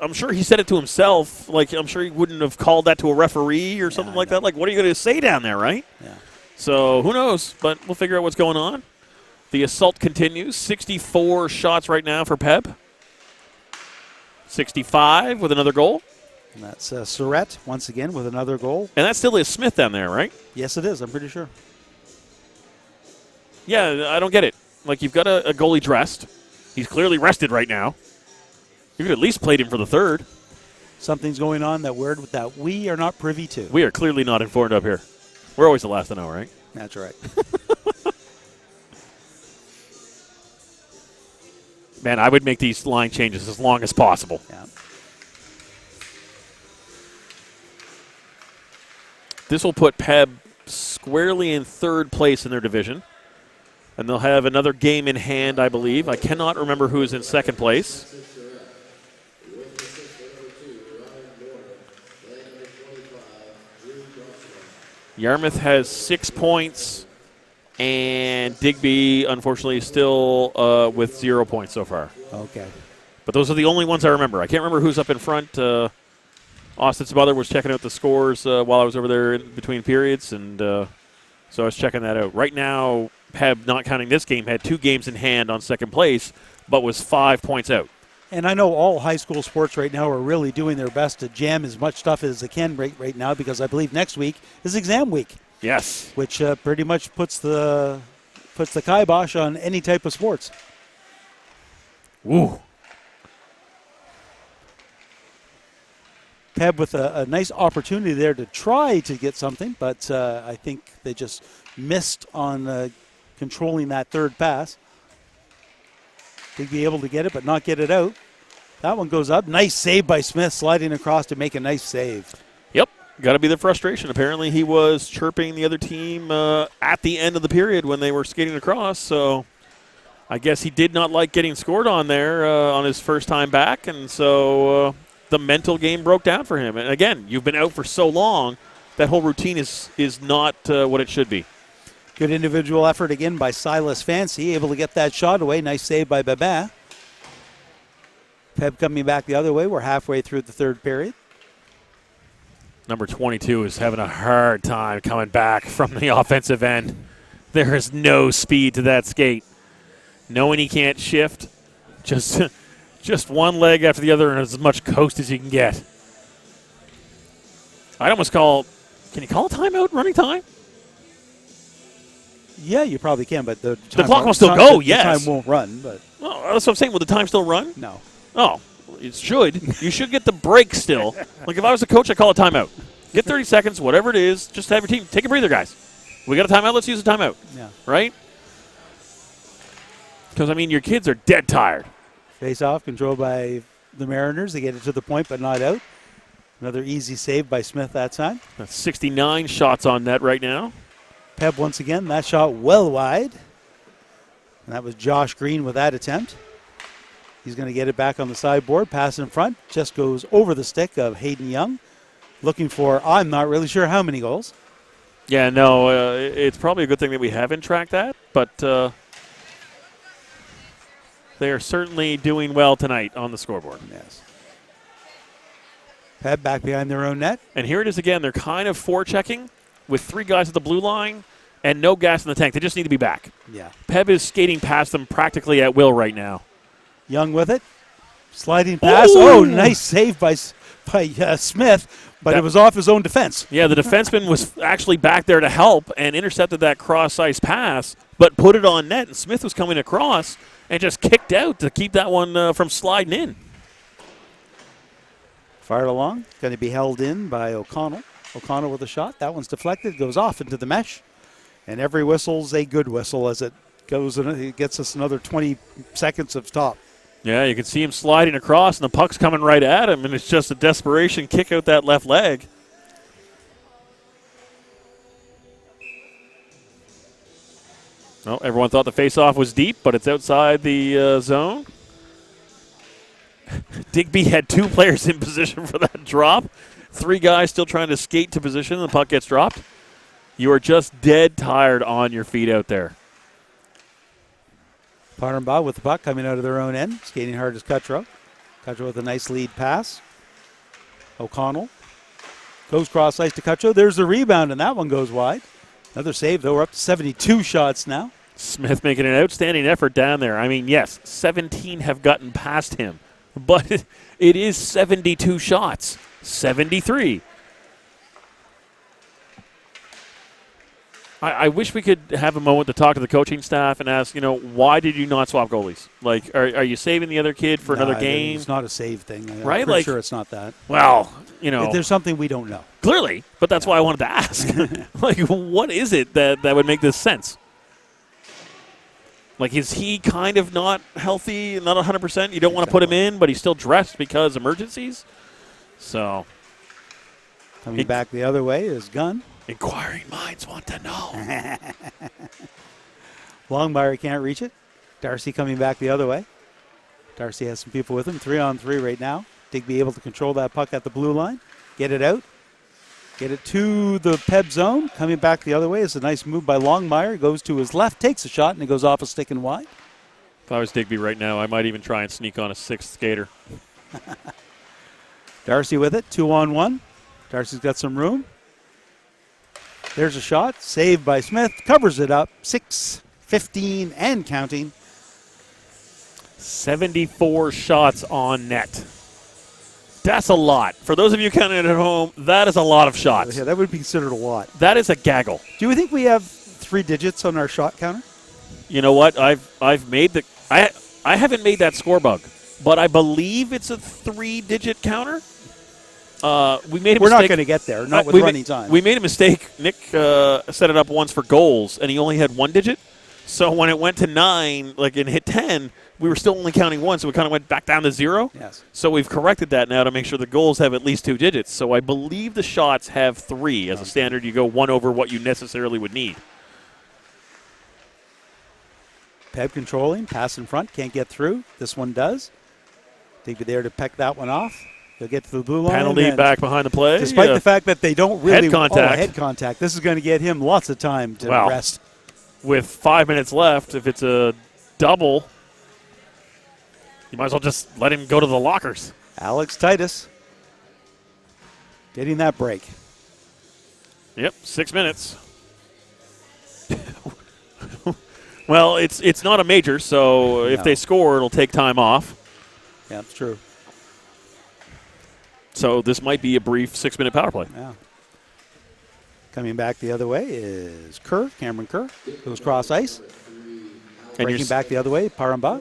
I'm sure he said it to himself. I'm sure he wouldn't have called that to a referee or something like that. What are you going to say down there, right? Yeah. So who knows? But we'll figure out what's going on. The assault continues. 64 shots right now for Peb. 65 with another goal. And that's Surratt once again with another goal. And that still is Smith down there, right? Yes, it is. I'm pretty sure. Yeah, I don't get it. You've got a goalie dressed. He's clearly rested right now. You could at least played him for the third. Something's going on that we are not privy to. We are clearly not informed up here. We're always the last to know, right? That's right. Man, I would make these line changes as long as possible. Yeah. This will put Peb squarely in third place in their division. And they'll have another game in hand, I believe. I cannot remember who is in second place. Yarmouth has 6 points, and Digby, unfortunately, is still with 0 points so far. Okay. But those are the only ones I remember. I can't remember who's up in front. Austin's mother was checking out the scores while I was over there in between periods, and so I was checking that out. Right now, Peb, not counting this game, had 2 games in hand on second place, but was 5 points out. And I know all high school sports right now are really doing their best to jam as much stuff as they can right now, because I believe next week is exam week. Yes. Which pretty much puts the kibosh on any type of sports. Woo. Peb with a nice opportunity there to try to get something, but I think they just missed on controlling that third pass. To be able to get it, but not get it out. That one goes up. Nice save by Smith, sliding across to make a nice save. Yep, got to be the frustration. Apparently he was chirping the other team at the end of the period when they were skating across, so I guess he did not like getting scored on there on his first time back, and so the mental game broke down for him. And again, you've been out for so long, that whole routine is not what it should be. Good individual effort again by Silas Fancy, able to get that shot away. Nice save by Babin. Peb coming back the other way. We're halfway through the third period. Number 22 is having a hard time coming back from the offensive end. There is no speed to that skate. Knowing he can't shift, Just one leg after the other and as much coast as you can get. I'd almost call. Can you call a timeout running time? Yeah, you probably can, but the clock will still go, yes. The time won't run, but. Well, that's what I'm saying. Will the time still run? No. Oh, it should. You should get the break still. Like if I was a coach, I'd call a timeout. Get 30 seconds, whatever it is. Just have your team take a breather, guys. We got a timeout. Let's use a timeout. Yeah. Right? Because, I mean, your kids are dead tired. Face-off controlled by the Mariners. They get it to the point, but not out. Another easy save by Smith that time. That's 69 shots on net right now. Peb once again. That shot well wide. And that was Josh Green with that attempt. He's going to get it back on the sideboard. Pass in front. Just goes over the stick of Hayden Young. Looking for, I'm not really sure how many goals. Yeah, no, it's probably a good thing that we haven't tracked that, but they are certainly doing well tonight on the scoreboard. Yes. Peb back behind their own net. And here it is again. They're kind of forechecking with 3 guys at the blue line and no gas in the tank. They just need to be back. Yeah. Peb is skating past them practically at will right now. Young with it. Sliding pass. Ooh. Oh, nice save by Smith, but it was off his own defense. Yeah, the defenseman was actually back there to help and intercepted that cross-ice pass, but put it on net, and Smith was coming across and just kicked out to keep that one from sliding in. Fired along. Going to be held in by O'Connell. O'Connell with a shot. That one's deflected. Goes off into the mesh. And every whistle's a good whistle as it goes. It gets us another 20 seconds of stop. Yeah, you can see him sliding across, and the puck's coming right at him, and it's just a desperation kick out that left leg. Well, everyone thought the faceoff was deep, but it's outside the zone. Digby had 2 players in position for that drop. 3 guys still trying to skate to position, and the puck gets dropped. You are just dead tired on your feet out there. Parnbaugh with the puck coming out of their own end. Skating hard as Cutro. Cutro with a nice lead pass. O'Connell goes cross ice to Cutro. There's the rebound, and that one goes wide. Another save, though. We're up to 72 shots now. Smith making an outstanding effort down there. I mean, yes, 17 have gotten past him, but it is 72 shots. 73. I wish we could have a moment to talk to the coaching staff and ask, why did you not swap goalies? Like, are you saving the other kid for another game? It's not a save thing. I'm right? pretty sure it's not that. Well, there's something we don't know. Clearly, but that's why I wanted to ask. Like, what is it that would make this sense? Like, is he kind of not healthy, not 100%? You don't want to put him in, but he's still dressed because emergencies? So. Coming back the other way is Gunn. Inquiring minds want to know. Longmire can't reach it. Darcy coming back the other way. Darcy has some people with him. 3-on-3 right now. Digby able to control that puck at the blue line. Get it out. Get it to the Peb zone. Coming back the other way is a nice move by Longmire. Goes to his left, takes a shot, and it goes off a stick and wide. If I was Digby right now, I might even try and sneak on a 6th skater. Darcy with it. 2-on-1. Darcy's got some room. There's a shot. Saved by Smith. Covers it up. 6-15 and counting. 74 shots on net. That's a lot. For those of you counting it at home, that is a lot of shots. Yeah, that would be considered a lot. That is a gaggle. Do you think we have 3 digits on our shot counter? You know what? I've made the I haven't made that score bug, but I believe it's a 3-digit counter. We made a mistake. We're not going to get there, not with running time. We made a mistake. Nick set it up once for goals, and he only had 1 digit. So when it went to 9, and hit 10, we were still only counting 1, so we kind of went back down to 0. Yes. So we've corrected that now to make sure the goals have at least 2 digits. So I believe the shots have 3 as a standard. You go 1 over what you necessarily would need. Peb controlling, pass in front, can't get through. This one does. Digby there to peck that one off. They'll get to the blue line. Penalty back behind the play. Despite the fact that they don't really head contact. Head contact. This is going to get him lots of time to rest. With 5 minutes left, if it's a double, you might as well just let him go to the lockers. Alex Titus getting that break. Yep, 6 minutes. Well, it's not a major, so if they score, it'll take time off. Yeah, it's true. So this might be a brief 6-minute power play. Yeah. Coming back the other way is Cameron Kerr, goes cross ice. And Breaking back the other way, Paramba.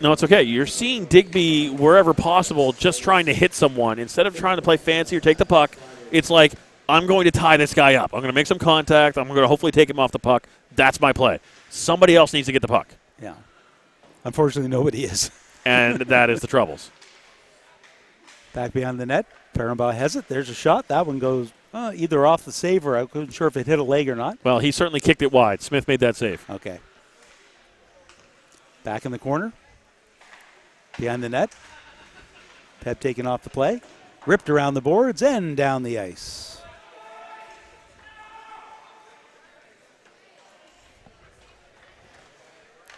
No, it's okay. You're seeing Digby wherever possible just trying to hit someone. Instead of trying to play fancy or take the puck, it's like, I'm going to tie this guy up. I'm going to make some contact. I'm going to hopefully take him off the puck. That's my play. Somebody else needs to get the puck. Yeah. Unfortunately, nobody is. And that is the troubles. Back behind the net. Paramba has it. There's a shot. That one goes either off the save or I wasn't sure if it hit a leg or not. Well, he certainly kicked it wide. Smith made that save. Okay. Back in the corner. Behind the net. Pep taking off the play. Ripped around the boards and down the ice.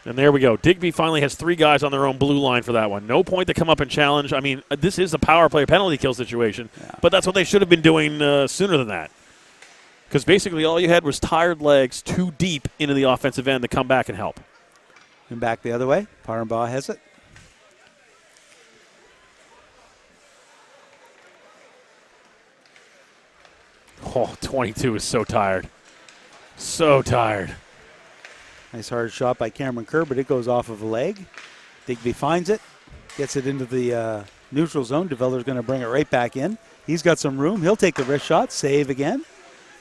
And there we go. Digby finally has 3 guys on their own blue line for that one. No point to come up and challenge. I mean, this is a power play penalty kill situation, but that's what they should have been doing sooner than that. Because basically all you had was tired legs too deep into the offensive end to come back and help. And back the other way. Paramba has it. Oh, 22 is so tired. So tired. Nice hard shot by Cameron Kerr, but it goes off of a leg. Digby finds it, gets it into the neutral zone. DeViller's going to bring it right back in. He's got some room. He'll take the wrist shot, save again.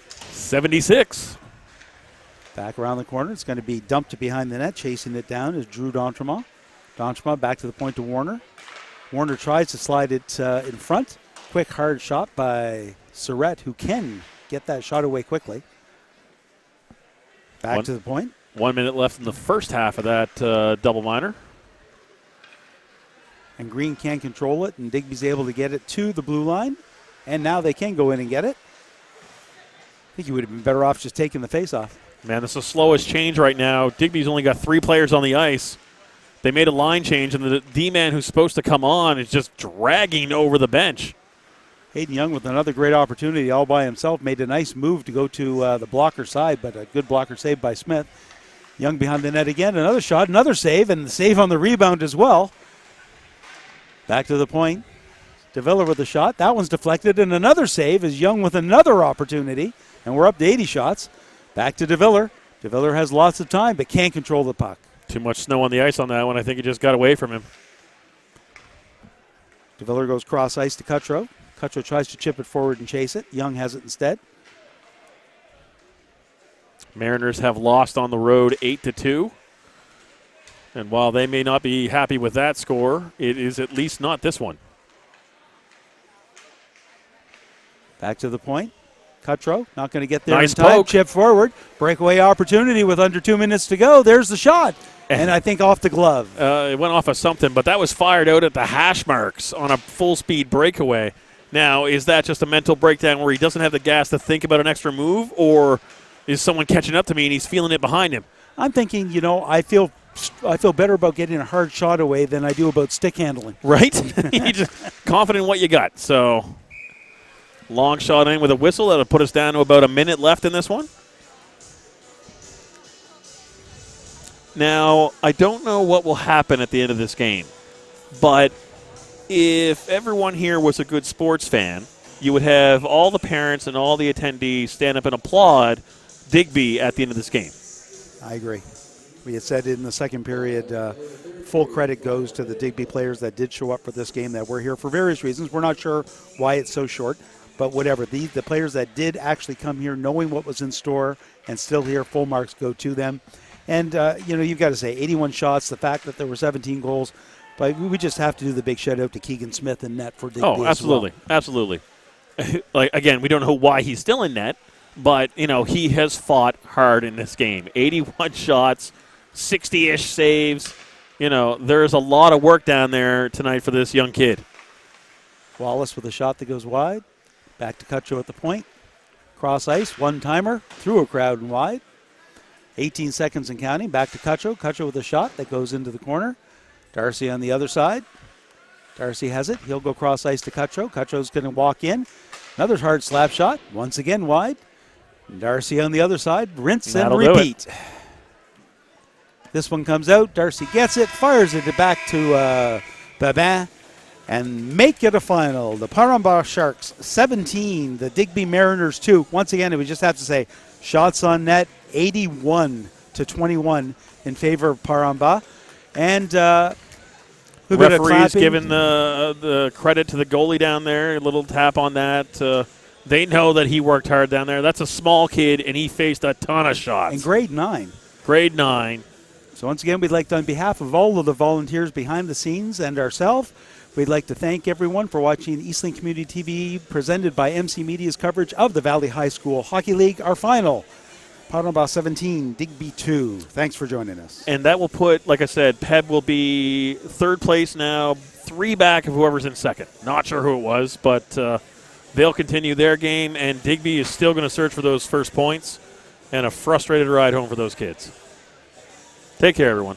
76. Back around the corner. It's going to be dumped behind the net. Chasing it down is Drew D'Entremont. D'Entremont back to the point to Warner. Warner tries to slide it in front. Quick, hard shot by Surrett, who can get that shot away quickly. Back to the point. 1 minute left in the first half of that double minor. And Green can't control it, and Digby's able to get it to the blue line. And now they can go in and get it. I think he would have been better off just taking the face-off. Man, this is the slowest change right now. Digby's only got 3 players on the ice. They made a line change, and the D-man who's supposed to come on is just dragging over the bench. Hayden Young with another great opportunity all by himself. Made a nice move to go to the blocker side, but a good blocker save by Smith. Young behind the net again. Another shot, another save, and the save on the rebound as well. Back to the point. DeViller with a shot. That one's deflected, and another save is Young with another opportunity. And we're up to 80 shots. Back to DeViller. DeViller has lots of time, but can't control the puck. Too much snow on the ice on that one. I think it just got away from him. DeViller goes cross ice to Cutro. Cutro tries to chip it forward and chase it. Young has it instead. Mariners have lost on the road 8-2. And while they may not be happy with that score, it is at least not this one. Back to the point. Cutro not going to get there nice in time. Poke. Chip forward. Breakaway opportunity with under 2 minutes to go. There's the shot. And I think off the glove. It went off of something, but that was fired out at the hash marks on a full-speed breakaway. Now, is that just a mental breakdown where he doesn't have the gas to think about an extra move, or is someone catching up to me and he's feeling it behind him? I'm thinking, I feel better about getting a hard shot away than I do about stick handling. Right? You're just confident in what you got. So, long shot in with a whistle. That'll put us down to about a minute left in this one. Now, I don't know what will happen at the end of this game, but if everyone here was a good sports fan, you would have all the parents and all the attendees stand up and applaud Digby at the end of this game. I agree. We had said in the second period, full credit goes to the Digby players that did show up for this game, that were here for various reasons. We're not sure why it's so short, but whatever. The players that did actually come here knowing what was in store and still here, full marks go to them. And, you've got to say 81 shots, the fact that there were 17 goals. But we just have to do the big shout-out to Keegan Smith in net for Digby. Oh, absolutely. As well. Absolutely. Again, we don't know why he's still in net, but, he has fought hard in this game. 81 shots, 60-ish saves. There's a lot of work down there tonight for this young kid. Wallace with a shot that goes wide. Back to Cutcho at the point. Cross ice, one-timer, through a crowd and wide. 18 seconds and counting. Back to Cutcho. Cutcho with a shot that goes into the corner. Darcy on the other side. Darcy has it. He'll go cross ice to Cutcho. Cutcho's going to walk in. Another hard slap shot. Once again wide. Darcy on the other side. Rinse and repeat. This one comes out. Darcy gets it, fires it back to Babin, and make it a final. The Parambach Sharks 17, the Digby Mariners 2. Once again, we just have to say, shots on net 81-21 in favor of Parambach. And referee's giving the credit to the goalie down there. A little tap on that. They know that he worked hard down there. That's a small kid, and he faced a ton of shots. And grade 9. Grade 9. So once again, we'd like to, on behalf of all of the volunteers behind the scenes and ourselves, we'd like to thank everyone for watching Eastlink Community TV presented by MC Media's coverage of the Valley High School Hockey League, our final. Parambach 17, Digby 2. Thanks for joining us. And that will put, like I said, Peb will be third place now, 3 back of whoever's in second. Not sure who it was, but they'll continue their game, and Digby is still going to search for those first points and a frustrated ride home for those kids. Take care, everyone.